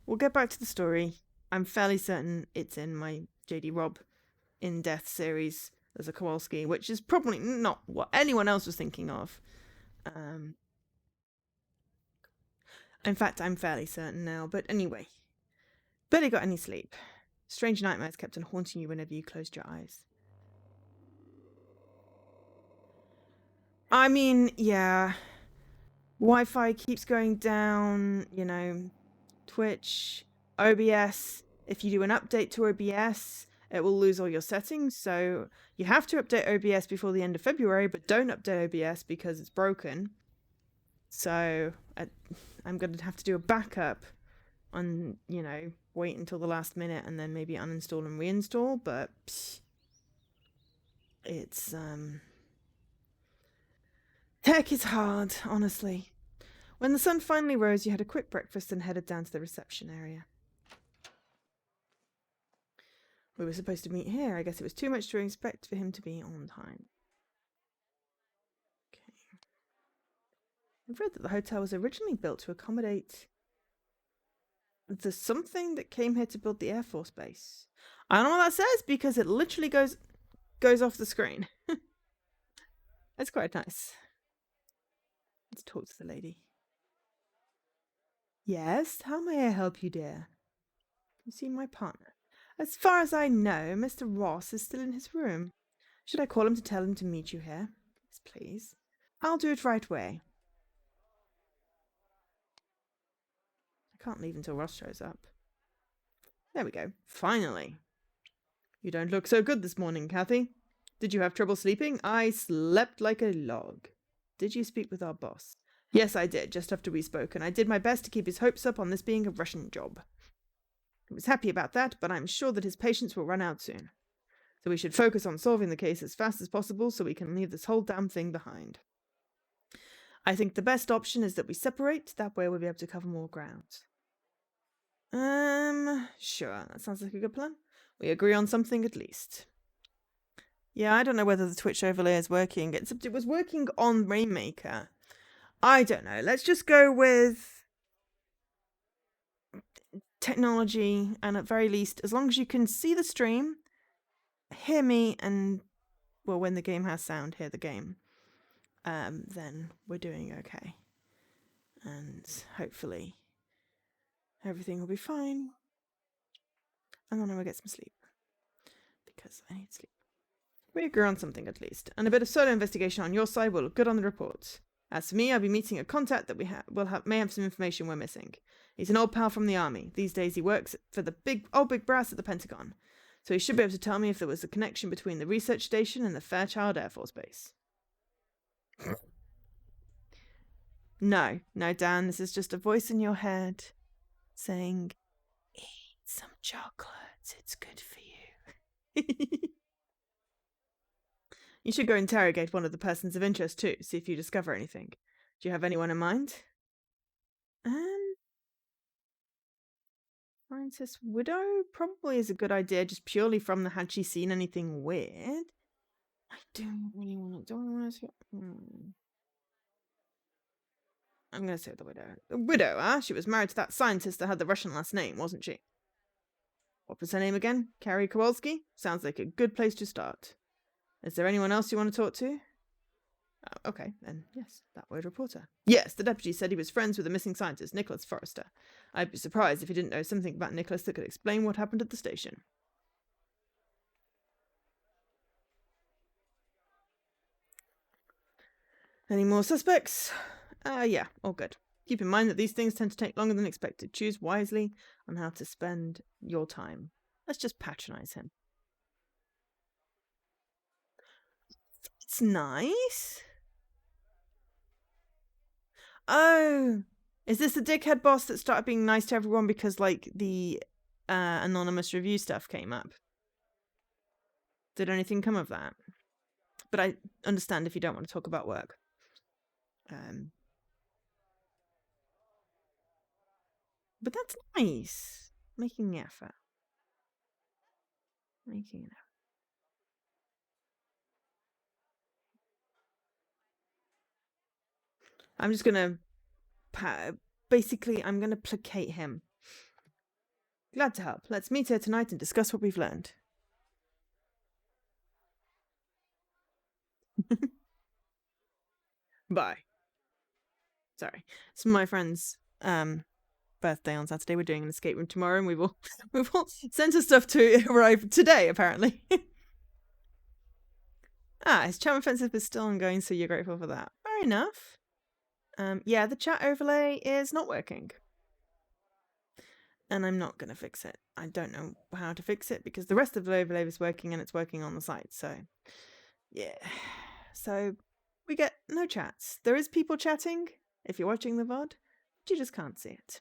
we'll get back to the story. I'm fairly certain it's in my JD Robb in Death series as a Kowalski, which is probably not what anyone else was thinking of. In fact, I'm fairly certain now. But anyway, barely got any sleep. Strange nightmares kept on haunting you whenever you closed your eyes. I mean, yeah. Wi-Fi keeps going down, you know, Twitch, OBS. If you do an update to OBS, it will lose all your settings. So you have to update OBS before the end of February, but don't update OBS because it's broken. So I'm going to have to do a backup on, you know, wait until the last minute and then maybe uninstall and reinstall. But it's, tech is hard, honestly. When the sun finally rose, you had a quick breakfast and headed down to the reception area. We were supposed to meet here. I guess it was too much to expect for him to be on time. Okay. I've read that the hotel was originally built to accommodate the something that came here to build the Air Force Base. I don't know what that says because it literally goes off the screen. That's quite nice. Let's talk to the lady. Yes, how may I help you, dear? You see my partner. As far as I know, Mr. Ross is still in his room. Should I call him to tell him to meet you here? Yes, please. I'll do it right away. I can't leave until Ross shows up. There we go. Finally. You don't look so good this morning, Kathy. Did you have trouble sleeping? I slept like a log. Did you speak with our boss? Yes, I did, just after we spoke, and I did my best to keep his hopes up on this being a Russian job. He was happy about that, but I'm sure that his patience will run out soon. So we should focus on solving the case as fast as possible so we can leave this whole damn thing behind. I think the best option is that we separate, that way we'll be able to cover more ground. Sure, that sounds like a good plan. We agree on something at least. Yeah, I don't know whether the Twitch overlay is working, except it was working on Rainmaker. I don't know, let's just go with technology, and at very least, as long as you can see the stream, hear me, and, well, when the game has sound, hear the game, then we're doing okay. And hopefully everything will be fine. And then I will get some sleep. Because I need sleep. We agree on something at least. And a bit of solo investigation on your side will look good on the report. As for me, I'll be meeting a contact that may have some information we're missing. He's an old pal from the army. These days he works for the big brass at the Pentagon. So he should be able to tell me if there was a connection between the research station and the Fairchild Air Force Base. No, Dan, this is just a voice in your head saying, eat some chocolates, it's good for you. You should go interrogate one of the persons of interest too, see if you discover anything. Do you have anyone in mind? Scientist Widow probably is a good idea, just purely from the had she seen anything weird. I don't really want to. I'm going to say the Widow. The Widow, huh? She was married to that scientist that had the Russian last name, wasn't she? What was her name again? Carrie Kowalski? Sounds like a good place to start. Is there anyone else you want to talk to? Oh, okay, then yes, that word reporter. Yes, the deputy said he was friends with the missing scientist, Nicholas Forrester. I'd be surprised if he didn't know something about Nicholas that could explain what happened at the station. Any more suspects? Yeah, all good. Keep in mind that these things tend to take longer than expected. Choose wisely on how to spend your time. Let's just patronize him. It's nice. Oh, is this the dickhead boss that started being nice to everyone because, like, the anonymous review stuff came up? Did anything come of that? But I understand if you don't want to talk about work. But that's nice. Making the effort. Making an effort. I'm just gonna basically, I'm gonna placate him. Glad to help. Let's meet here tonight and discuss what we've learned. Bye. Sorry. It's my friend's birthday on Saturday. We're doing an escape room tomorrow, and we've all sent us stuff to arrive today, apparently. His charm offensive is still ongoing, so you're grateful for that. Fair enough. Yeah, the chat overlay is not working. And I'm not going to fix it. I don't know how to fix it because the rest of the overlay is working and it's working on the site. So, yeah. So, we get no chats. There is people chatting if you're watching the VOD, but you just can't see it.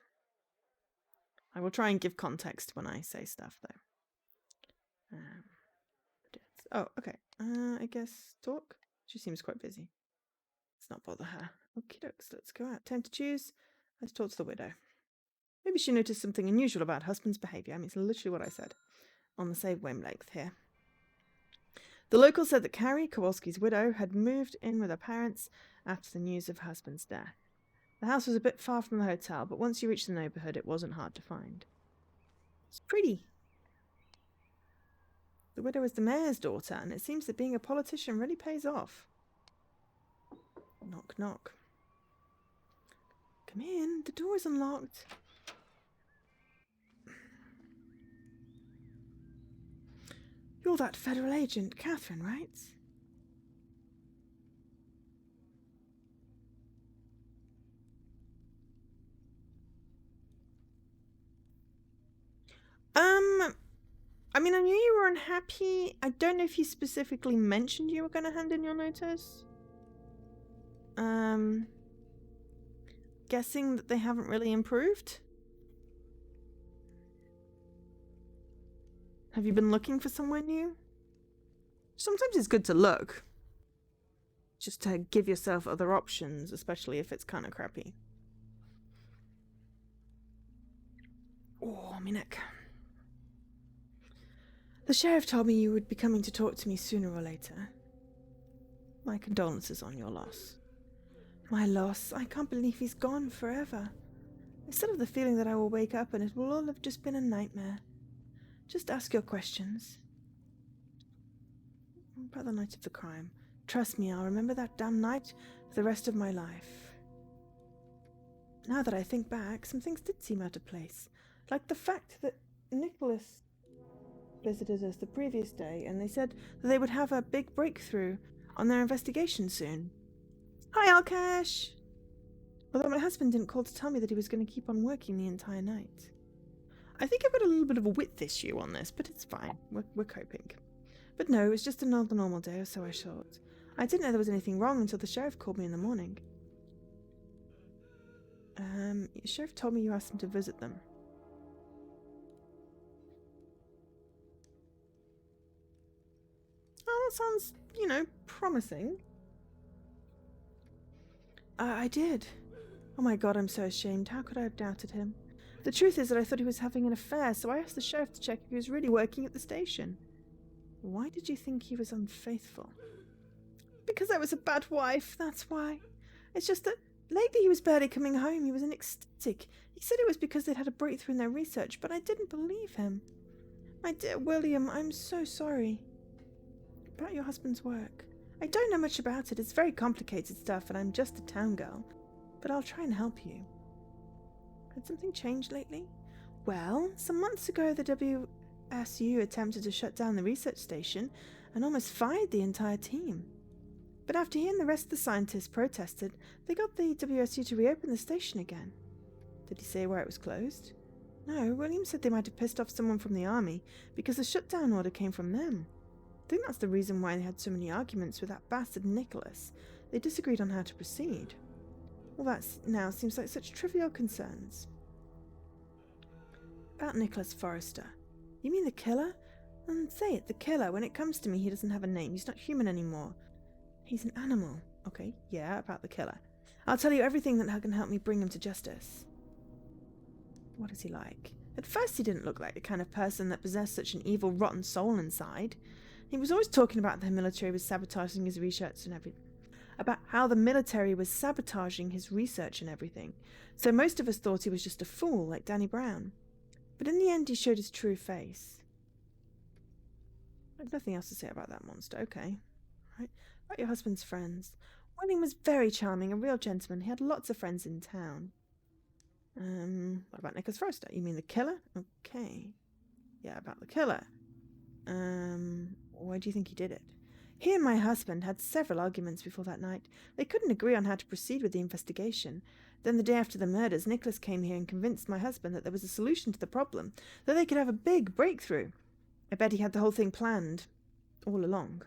I will try and give context when I say stuff, though. Oh, okay. I guess talk? She seems quite busy. Let's not bother her. Okie dokes, let's go out. Time to choose. Let's talk to the widow. Maybe she noticed something unusual about husband's behaviour. I mean, it's literally what I said on the save wavelength here. The locals said that Carrie, Kowalski's widow, had moved in with her parents after the news of husband's death. The house was a bit far from the hotel, but once you reached the neighbourhood, it wasn't hard to find. It's pretty. The widow is the mayor's daughter, and it seems that being a politician really pays off. Knock, knock. Come in, the door is unlocked. You're that federal agent, Catherine, right? I mean, I knew you were unhappy. I don't know if you specifically mentioned you were going to hand in your notice. Guessing that they haven't really improved? Have you been looking for somewhere new? Sometimes it's good to look. Just to give yourself other options, especially if it's kind of crappy. Oh, my neck. The sheriff told me you would be coming to talk to me sooner or later. My condolences on your loss. My loss. I can't believe he's gone forever. I still have the feeling that I will wake up and it will all have just been a nightmare. Just ask your questions. About the night of the crime. Trust me, I'll remember that damn night for the rest of my life. Now that I think back, some things did seem out of place. Like the fact that Nicholas visited us the previous day, and they said that they would have a big breakthrough on their investigation soon. Hi, Alkash! Although my husband didn't call to tell me that he was going to keep on working the entire night. I think I've got a little bit of a width issue on this, but it's fine. We're coping. But no, it was just another normal day, or so I thought. I didn't know there was anything wrong until the sheriff called me in the morning. The sheriff told me you asked him to visit them. Oh, that sounds, promising. I did. Oh my god, I'm so ashamed. How could I have doubted him? The truth is that I thought he was having an affair, so I asked the sheriff to check if he was really working at the station. Why did you think he was unfaithful? Because I was a bad wife, that's why. It's just that lately he was barely coming home. He was in ecstatic. He said it was because they'd had a breakthrough in their research, but I didn't believe him. My dear William, I'm so sorry. About your husband's work. I don't know much about it. It's very complicated stuff, and I'm just a town girl. But I'll try and help you. Had something changed lately? Well, some months ago the WSU attempted to shut down the research station and almost fired the entire team. But after he and the rest of the scientists protested, they got the WSU to reopen the station again. Did he say why it was closed? No, William said they might have pissed off someone from the army because the shutdown order came from them. I think that's the reason why they had so many arguments with that bastard Nicholas. They disagreed on how to proceed. All that now seems like such trivial concerns. About Nicholas Forrester. You mean the killer? Say it, the killer. When it comes to me, he doesn't have a name. He's not human anymore. He's an animal. Okay, yeah, about the killer. I'll tell you everything that can help me bring him to justice. What is he like? At first he didn't look like the kind of person that possessed such an evil, rotten soul inside. He was always talking about the military was sabotaging his research and everything. About how the military was sabotaging his research and everything. So most of us thought he was just a fool, like Danny Brown. But in the end he showed his true face. I have nothing else to say about that monster. Okay. Right. About your husband's friends. William was very charming, a real gentleman. He had lots of friends in town. What about Nicholas Forrester? You mean the killer? Okay. Yeah, about the killer. Why do you think he did it? He and my husband had several arguments before that night. They couldn't agree on how to proceed with the investigation. Then the day after the murders, Nicholas came here and convinced my husband that there was a solution to the problem, that they could have a big breakthrough. I bet he had the whole thing planned all along.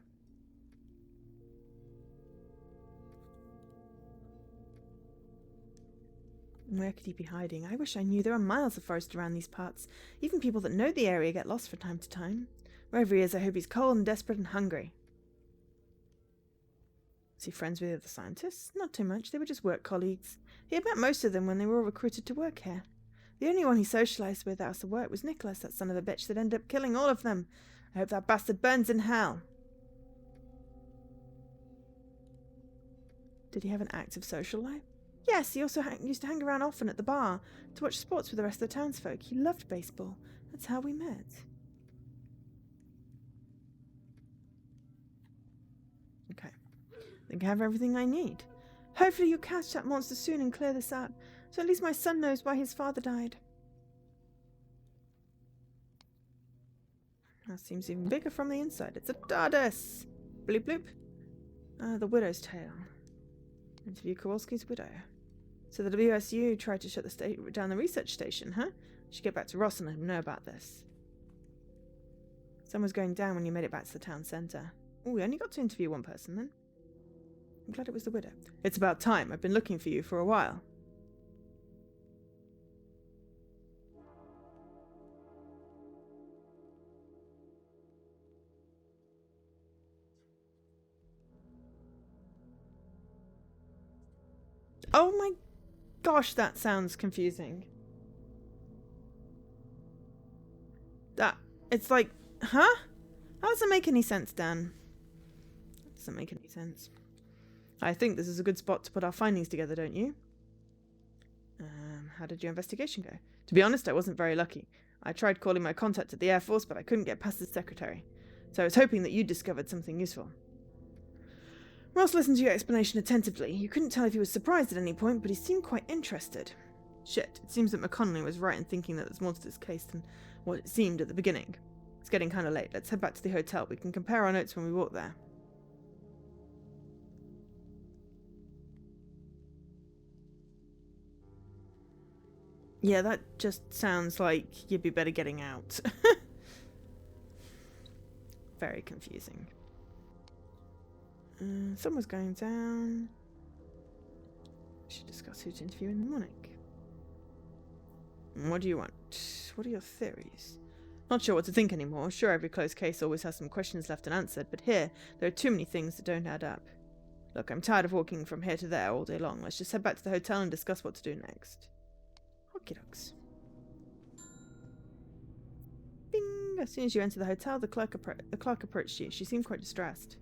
Where could he be hiding? I wish I knew. There are miles of forest around these parts. Even people that know the area get lost from time to time. Wherever he is, I hope he's cold and desperate and hungry. Was he friends with the other scientists? Not too much. They were just work colleagues. He had met most of them when they were all recruited to work here. The only one he socialised with out of work was Nicholas, that son of a bitch that ended up killing all of them. I hope that bastard burns in hell. Did he have an active social life? Yes, he also used to hang around often at the bar to watch sports with the rest of the townsfolk. He loved baseball. That's how we met. Okay. I think I have everything I need. Hopefully you'll catch that monster soon and clear this up, so at least my son knows why his father died. That seems even bigger from the inside. It's a TARDIS! Bloop bloop. The Widow's Tale. Interview Kowalski's widow. So the WSU tried to shut down the research station, huh? Should get back to Ross and let him know about this. Sun was going down when you made it back to the town centre. Oh, we only got to interview one person then. I'm glad it was the widow. It's about time. I've been looking for you for a while. Oh my gosh, that sounds confusing. It's like, huh? How does it make any sense, Dan? That doesn't make any sense. I think this is a good spot to put our findings together, don't you? How did your investigation go? To be honest, I wasn't very lucky. I tried calling my contact at the Air Force, but I couldn't get past the secretary. So I was hoping that you discovered something useful. Ross listened to your explanation attentively. You couldn't tell if he was surprised at any point, but he seemed quite interested. Shit, it seems that McConnelly was right in thinking that there's more to this case than what it seemed at the beginning. It's getting kind of late. Let's head back to the hotel. We can compare our notes when we walk there. Yeah, that just sounds like you'd be better getting out. Very confusing. Someone's going down. We should discuss who to interview in the morning. What do you want? What are your theories? Not sure what to think anymore. Sure, every closed case always has some questions left unanswered, but here, there are too many things that don't add up. Look, I'm tired of walking from here to there all day long. Let's just head back to the hotel and discuss what to do next. Okie dokes. Bing! As soon as you enter the hotel, the clerk approached you. She seemed quite distressed.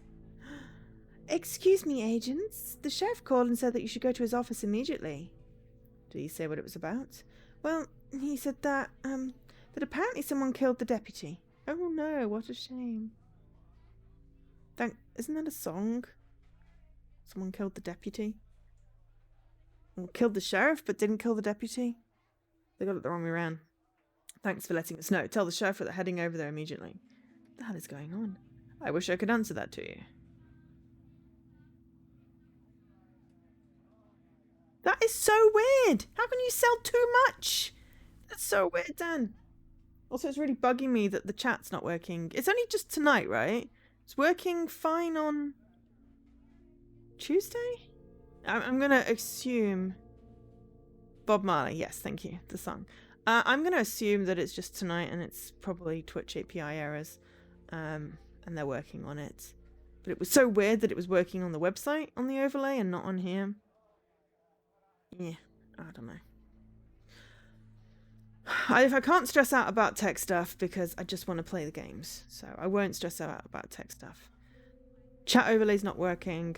Excuse me, agents. The sheriff called and said that you should go to his office immediately. Did he say what it was about? Well, he said that apparently someone killed the deputy. Oh no, what a shame. Isn't that a song? Someone killed the deputy? Well, killed the sheriff, but didn't kill the deputy? They got it the wrong way around. Thanks for letting us know. Tell the sheriff that they're heading over there immediately. What the hell is going on? I wish I could answer that to you. That is so weird! How can you sell too much? That's so weird, Dan. Also, it's really bugging me that the chat's not working. It's only just tonight, right? It's working fine on Tuesday? I'm going to assume... Bob Marley, yes, thank you, the song. I'm going to assume that it's just tonight and it's probably Twitch API errors. And they're working on it. But it was so weird that it was working on the website, on the overlay, and not on here. Yeah, I don't know. I can't stress out about tech stuff because I just want to play the games. So I won't stress out about tech stuff. Chat overlay's not working.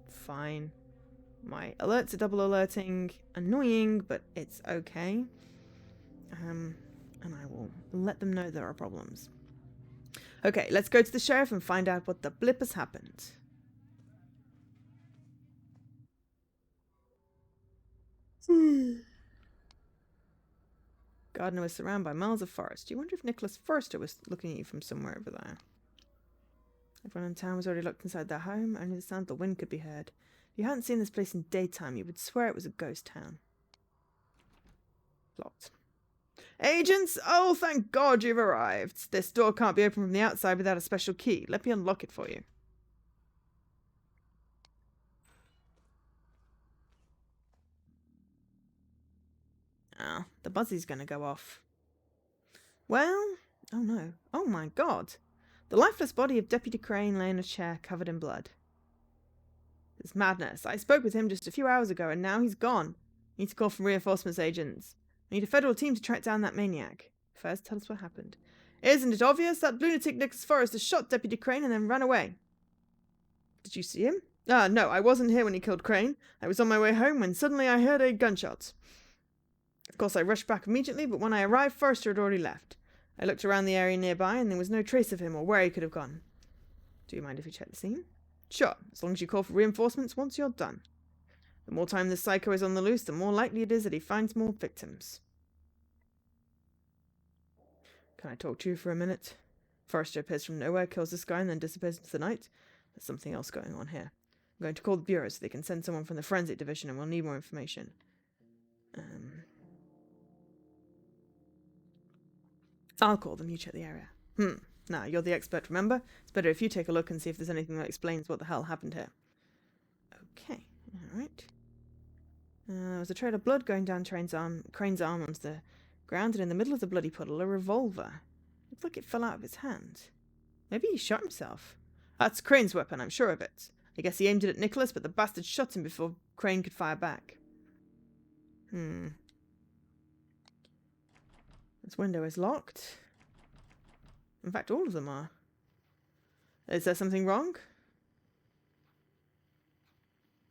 Fine. My alerts are double alerting. Annoying, but it's okay. And I will let them know there are problems. Okay, let's go to the sheriff and find out what the blip has happened. Gardner was surrounded by miles of forest. You wonder if Nicholas Forrester was looking at you from somewhere over there. Everyone in town was already locked inside their home. Only the sound of the wind could be heard. If you hadn't seen this place in daytime, you would swear it was a ghost town. Locked. Agents! Oh, thank God you've arrived. This door can't be opened from the outside without a special key. Let me unlock it for you. Ah, the buzzy's gonna go off. Well, oh no. Oh my God. The lifeless body of Deputy Crane lay in a chair covered in blood. It's madness. I spoke with him just a few hours ago and now he's gone. I need to call for reinforcements, agents. I need a federal team to track down that maniac. First, tell us what happened. Isn't it obvious? That lunatic Nicholas Forrester shot Deputy Crane and then ran away. Did you see him? No, I wasn't here when he killed Crane. I was on my way home when suddenly I heard a gunshot. Of course, I rushed back immediately, but when I arrived, Forrester had already left. I looked around the area nearby and there was no trace of him or where he could have gone. Do you mind if we check the scene? Sure, as long as you call for reinforcements once you're done. The more time this psycho is on the loose, the more likely it is that he finds more victims. Can I talk to you for a minute? Forrester appears from nowhere, kills this guy, and then disappears into the night. There's something else going on here. I'm going to call the bureau so they can send someone from the forensic division and we'll need more information. I'll call them, you check the area. Now, you're the expert, remember? It's better if you take a look and see if there's anything that explains what the hell happened here. Okay, alright. There was a trail of blood going down Crane's arm onto the ground, and in the middle of the bloody puddle, a revolver. Looked like it fell out of his hand. Maybe he shot himself. That's Crane's weapon, I'm sure of it. I guess he aimed it at Nicholas, but the bastard shot him before Crane could fire back. This window is locked. In fact, all of them are. Is there something wrong?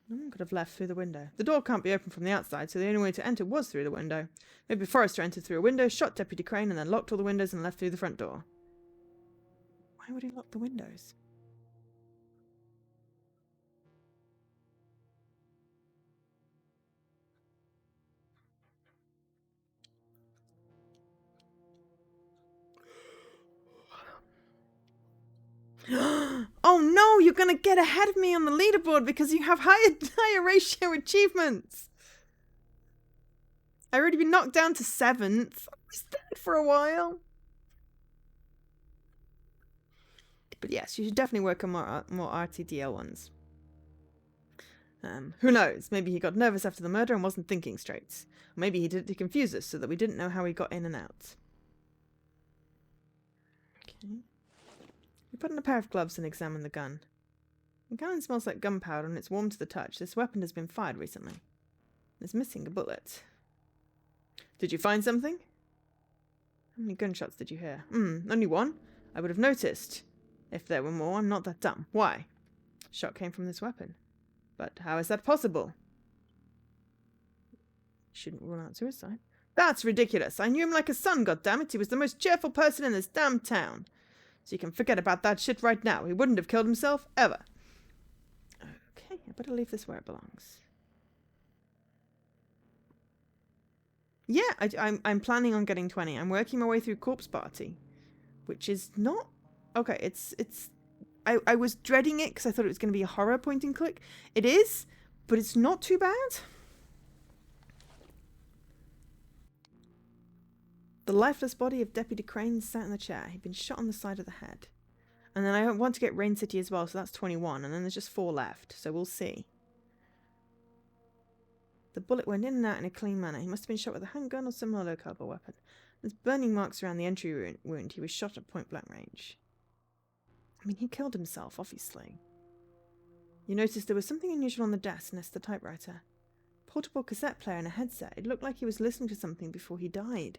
No one could have left through the window. The door can't be opened from the outside, so the only way to enter was through the window. Maybe Forrester entered through a window, shot Deputy Crane, and then locked all the windows and left through the front door. Why would he lock the windows? Oh no, you're gonna get ahead of me on the leaderboard because you have higher ratio achievements. I've already been knocked down to 7th. I was dead for a while. But yes, you should definitely work on more RTDL ones. Who knows? Maybe he got nervous after the murder and wasn't thinking straight. Or maybe he did it to confuse us so that we didn't know how he got in and out. Okay. We put on a pair of gloves and examined the gun. The gun smells like gunpowder and it's warm to the touch. This weapon has been fired recently. It's missing a bullet. Did you find something? How many gunshots did you hear? Only one. I would have noticed. If there were more, I'm not that dumb. Why? Shot came from this weapon. But how is that possible? Shouldn't rule out suicide. That's ridiculous. I knew him like a son, goddammit. He was the most cheerful person in this damn town. So you can forget about that shit right now. He wouldn't have killed himself, ever. Okay, I better leave this where it belongs. Yeah, I'm planning on getting 20. I'm working my way through Corpse Party. Which is not... Okay, it's... I was dreading it because I thought it was going to be a horror point and click. It is, but it's not too bad. The lifeless body of Deputy Crane sat in the chair. He'd been shot on the side of the head. And then I want to get Rain City as well, so that's 21. And then there's just 4 left, so we'll see. The bullet went in and out in a clean manner. He must have been shot with a handgun or similar low-caliber weapon. There's burning marks around the entry wound. He was shot at point-blank range. I mean, he killed himself, obviously. You noticed there was something unusual on the desk next to the typewriter. portable cassette player and a headset. It looked like he was listening to something before he died.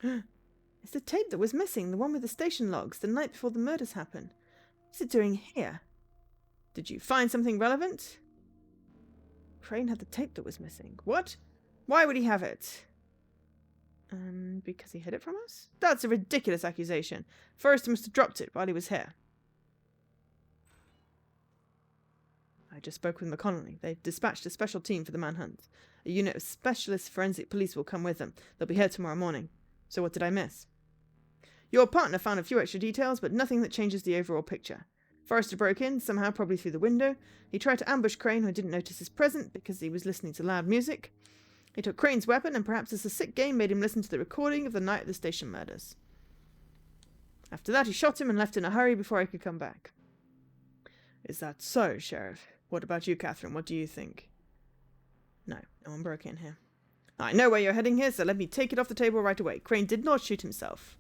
It's the tape that was missing, the one with the station logs, the night before the murders happened. What's it doing here? Did you find something relevant? Crane had the tape that was missing. What? Why would he have it? Because he hid it from us? That's a ridiculous accusation. Forrester must have dropped it while he was here. I just spoke with McConnelly. They've dispatched a special team for the manhunt. A unit of specialist forensic police will come with them. They'll be here tomorrow morning. So what did I miss? Your partner found a few extra details, but nothing that changes the overall picture. Forrester broke in, somehow probably through the window. He tried to ambush Crane, who didn't notice his presence because he was listening to loud music. He took Crane's weapon, and perhaps as a sick game made him listen to the recording of the night of the station murders. After that, he shot him and left in a hurry before I could come back. Is that so, Sheriff? What about you, Catherine? What do you think? No one broke in here. I know where you're heading here, so let me take it off the table right away. Crane did not shoot himself.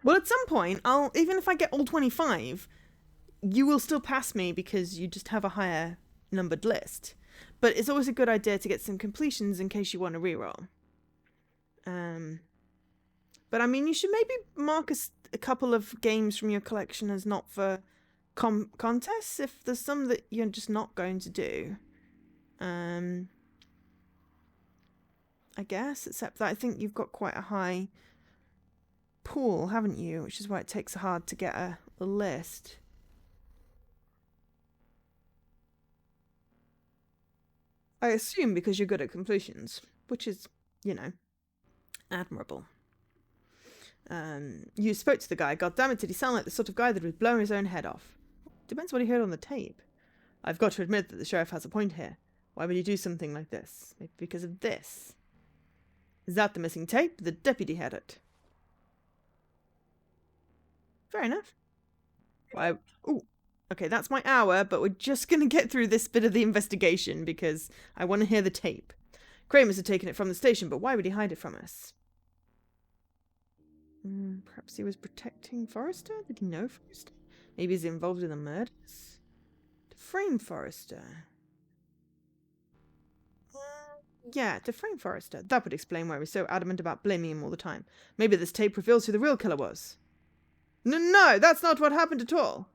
Well, at some point, even if I get all 25, you will still pass me because you just have a higher numbered list. But it's always a good idea to get some completions in case you want to reroll. But I mean, you should maybe mark a couple of games from your collection as not for contests if there's some that you're just not going to do. I guess, except that I think you've got quite a high pool, haven't you? Which is why it takes hard to get a list. I assume because you're good at completions, which is, admirable. You spoke to the guy. God damn it, did he sound like the sort of guy that would blow his own head off? Depends what he heard on the tape. I've got to admit that the sheriff has a point here. Why would he do something like this? Maybe because of this. Is that the missing tape? The deputy had it. Fair enough. Ooh. Okay, that's my hour, but we're just going to get through this bit of the investigation because I want to hear the tape. Crane must have taken it from the station, but why would he hide it from us? Perhaps he was protecting Forrester? Did he know Forrester? Maybe he's involved in the murders? To frame Forrester? Yeah, to frame Forrester. That would explain why he was so adamant about blaming him all the time. Maybe this tape reveals who the real killer was. No, that's not what happened at all.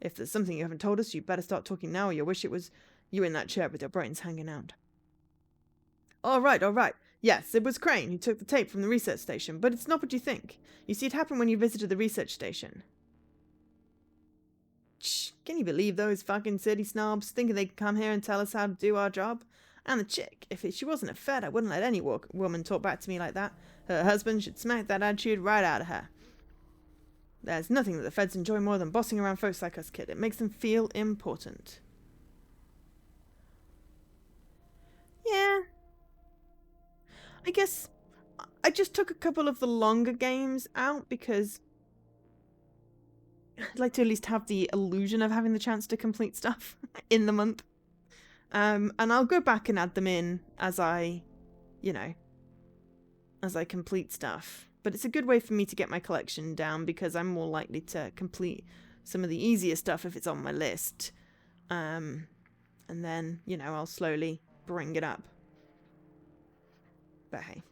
If there's something you haven't told us, you better start talking now, or you'll wish it was you in that chair with your brains hanging out. All right. Yes, it was Crane who took the tape from the research station, but it's not what you think. You see, it happened when you visited the research station. Shh, can you believe those fucking city snobs thinking they could come here and tell us how to do our job? And the chick, if she wasn't a Fed, I wouldn't let any woman talk back to me like that. Her husband should smack that attitude right out of her. There's nothing that the Feds enjoy more than bossing around folks like us, kid. It makes them feel important. Yeah. I guess I just took a couple of the longer games out because I'd like to at least have the illusion of having the chance to complete stuff in the month. And I'll go back and add them in as I complete stuff. But it's a good way for me to get my collection down because I'm more likely to complete some of the easier stuff if it's on my list. And then, I'll slowly bring it up. But hey.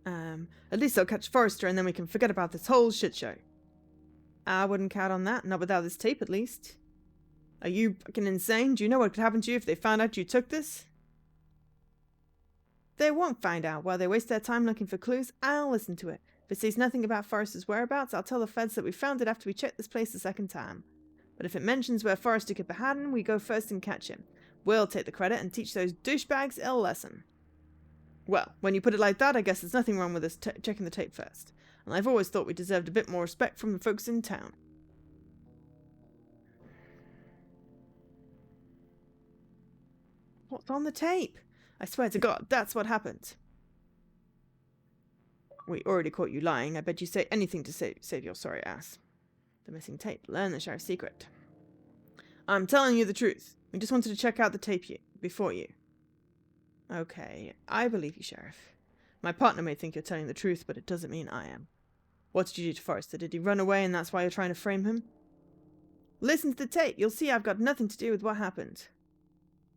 At least I'll catch Forrester and then we can forget about this whole shit show. I wouldn't count on that, not without this tape at least. Are you fucking insane? Do you know what could happen to you if they found out you took this? They won't find out while they waste their time looking for clues. I'll listen to it. If it says nothing about Forrester's whereabouts, I'll tell the Feds that we found it after we checked this place the second time. But if it mentions where Forrester could be hiding, we go first and catch him. We'll take the credit and teach those douchebags a lesson. Well, when you put it like that, I guess there's nothing wrong with us checking the tape first. And I've always thought we deserved a bit more respect from the folks in town. What's on the tape? I swear to God, that's what happened. We already caught you lying. I bet you say anything to save your sorry ass. The missing tape. Learn the sheriff's secret. I'm telling you the truth. We just wanted to check out the tape before you. Okay, I believe you, Sheriff. My partner may think you're telling the truth, but it doesn't mean I am. What did you do to Forrester? Did he run away and that's why you're trying to frame him? Listen to the tape. You'll see I've got nothing to do with what happened.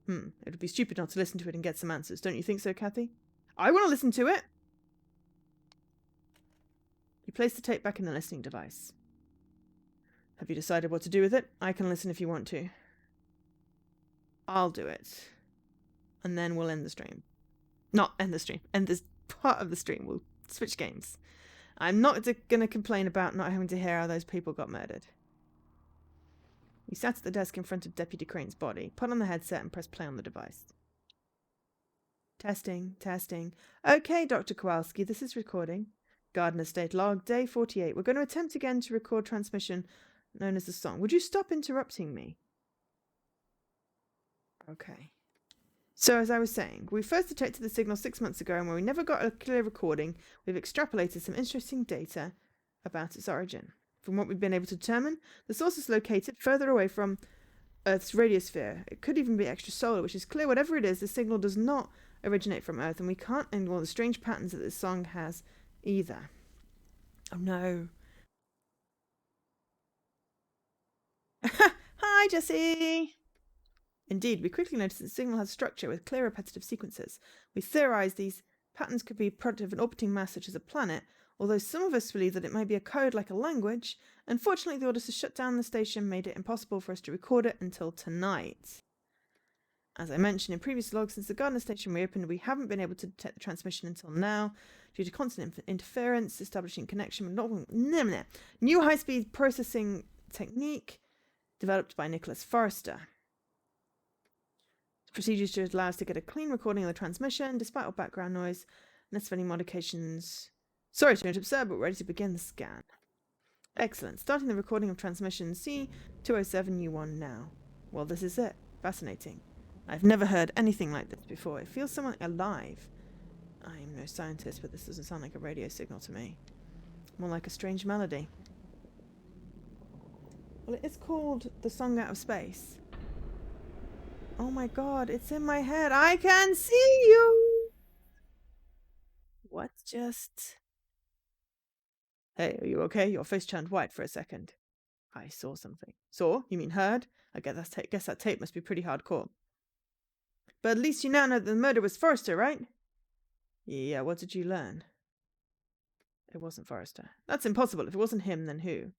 It would be stupid not to listen to it and get some answers. Don't you think so, Kathy? I want to listen to it. You place the tape back in the listening device. Have you decided what to do with it? I can listen if you want to. I'll do it. And then we'll end the stream. Not end the stream. End this part of the stream. We'll switch games. I'm not going to complain about not having to hear how those people got murdered. We sat at the desk in front of Deputy Crane's body, put on the headset and pressed play on the device. Testing, testing. Okay, Dr. Kowalski, this is recording. Garden Estate log, day 48. We're going to attempt again to record transmission known as the song. Would you stop interrupting me? Okay. So, as I was saying, we first detected the signal 6 months ago, and when we never got a clear recording, we've extrapolated some interesting data about its origin. From what we've been able to determine, the source is located further away from Earth's radiosphere. It could even be extrasolar, which is clear. Whatever it is, the signal does not originate from Earth, and we can't ignore the strange patterns that this song has either. Oh no. Hi, Jessie! Indeed, we quickly noticed that the signal has structure with clear repetitive sequences. We theorized these patterns could be a product of an orbiting mass such as a planet, although some of us believe that it may be a code like a language. Unfortunately, the orders to shut down the station made it impossible for us to record it until tonight. As I mentioned in previous logs, since the Gardner station reopened, we haven't been able to detect the transmission until now, due to constant interference, establishing connection with new high-speed processing technique developed by Nicholas Forrester. Procedures to allow us to get a clean recording of the transmission, despite all background noise, unless any modifications. Sorry to interrupt, sir, but we're ready to begin the scan. Excellent. Starting the recording of transmission C207U1 now. Well, this is it. Fascinating. I've never heard anything like this before. It feels somewhat alive. I am no scientist, but this doesn't sound like a radio signal to me. More like a strange melody. Well, it is called The Song Out of Space. Oh my god, it's in my head. I can see you! What just... Hey, are you okay? Your face turned white for a second. I saw something. Saw? You mean heard? I guess that tape must be pretty hardcore. But at least you now know that the murder was Forrester, right? Yeah, what did you learn? It wasn't Forrester. That's impossible. If it wasn't him, then who?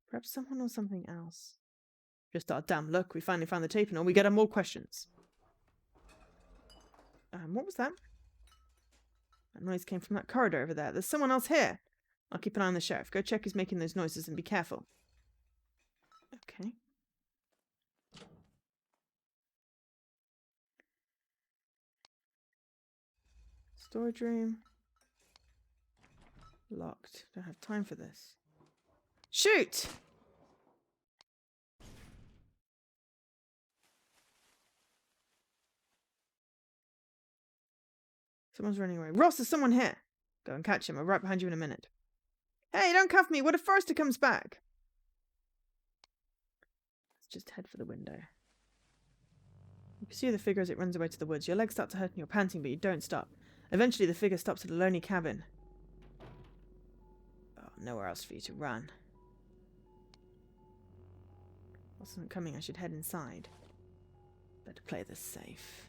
Perhaps someone or something else. Just our damn luck. We finally found the tape and all. We get more questions. What was that? That noise came from that corridor over there. There's someone else here. I'll keep an eye on the sheriff. Go check who's making those noises and be careful. Okay. Storage room. Locked. Don't have time for this. Shoot! Someone's running away. Ross, there's someone here. Go and catch him. I'll be right behind you in a minute. Hey, don't cuff me. What if Forrester comes back? Let's just head for the window. You pursue the figure as it runs away to the woods. Your legs start to hurt and you're panting, but you don't stop. Eventually, the figure stops at a lonely cabin. Oh, nowhere else for you to run. Wasn't coming. I should head inside. Better play this safe.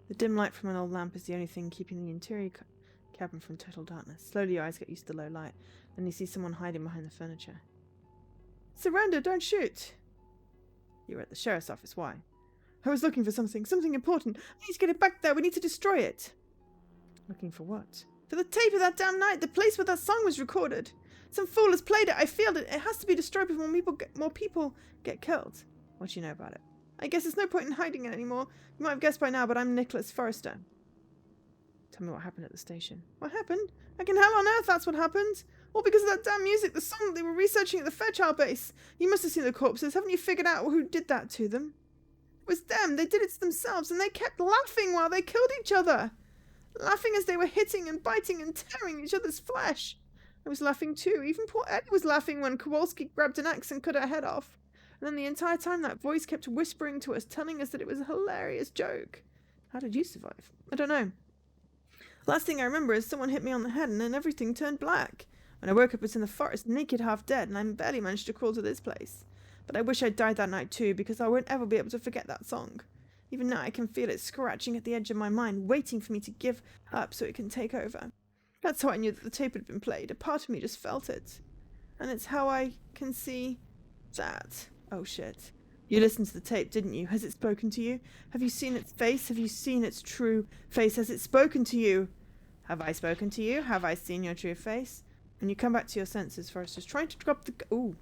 The dim light from an old lamp is the only thing keeping the interior cabin from total darkness. Slowly your eyes get used to the low light. Then you see someone hiding behind the furniture. Surrender! Don't shoot! You were at the sheriff's office. Why? I was looking for something important. I need to get it back there. We need to destroy it. Looking for what? For the tape of that damn night. The place where that song was recorded. Some fool has played it. I failed it. It has to be destroyed before more people get killed. What do you know about it? I guess there's no point in hiding it anymore. You might have guessed by now, but I'm Nicholas Forrester. Tell me what happened at the station. What happened? Like in hell on earth, that's what happened. All because of that damn music, the song that they were researching at the Fairchild base. You must have seen the corpses. Haven't you figured out who did that to them? It was them. They did it to themselves, and they kept laughing while they killed each other. Laughing as they were hitting and biting and tearing each other's flesh. I was laughing too. Even poor Eddie was laughing when Kowalski grabbed an axe and cut her head off. And then the entire time that voice kept whispering to us, telling us that it was a hilarious joke. How did you survive? I don't know. Last thing I remember is someone hit me on the head and then everything turned black. When I woke up, it's in the forest, naked, half dead, and I barely managed to crawl to this place. But I wish I'd died that night too, because I won't ever be able to forget that song. Even now I can feel it scratching at the edge of my mind, waiting for me to give up so it can take over. That's how I knew that the tape had been played. A part of me just felt it. And it's how I can see that. Oh shit. You listened to the tape, didn't you? Has it spoken to you? Have you seen its face? Have you seen its true face? Has it spoken to you? Have I spoken to you? Have I seen your true face? When you come back to your senses, Forrester's trying to drop the... Ooh.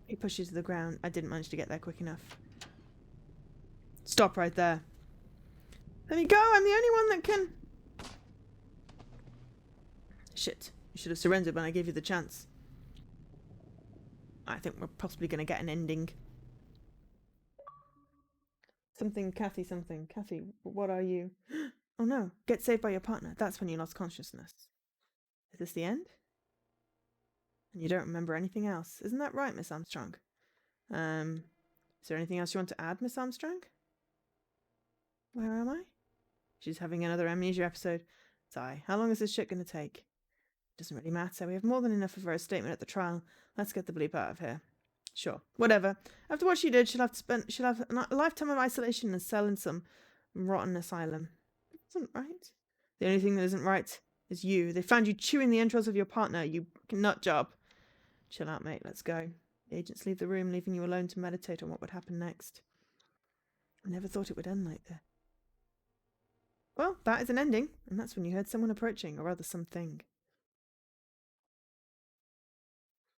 He pushes to the ground. I didn't manage to get there quick enough. Stop right there. Let me go. I'm the only one that can... Shit. You should have surrendered when I gave you the chance. I think we're possibly going to get an ending. Something, Kathy, something. Kathy, what are you? Oh no. Get saved by your partner. That's when you lost consciousness. Is this the end? And you don't remember anything else. Isn't that right, Miss Armstrong? Is there anything else you want to add, Miss Armstrong? Where am I? She's having another amnesia episode. Sigh. How long is this shit going to take? Doesn't really matter. We have more than enough of her statement at the trial. Let's get the bleep out of here. Sure. Whatever. After what she did, she'll have a lifetime of isolation and a cell in some rotten asylum. That isn't right. The only thing that isn't right is you. They found you chewing the entrails of your partner, you nut job. Chill out, mate. Let's go. The agents leave the room, leaving you alone to meditate on what would happen next. I never thought it would end like this. Well, that is an ending, and that's when you heard someone approaching, or rather something.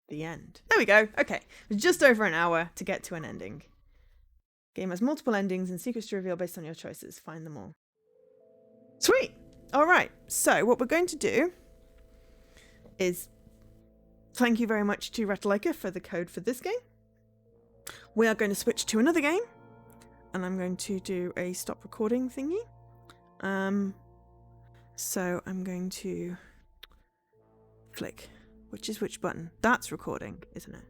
The end. There we go. Okay. It was just over an hour to get to an ending. Game has multiple endings and secrets to reveal based on your choices. Find them all. Sweet. All right. So what we're going to do is thank you very much to Ratalaika for the code for this game. We are going to switch to another game, and I'm going to do a stop recording thingy. So I'm going to flick. Which is which button? That's recording, isn't it?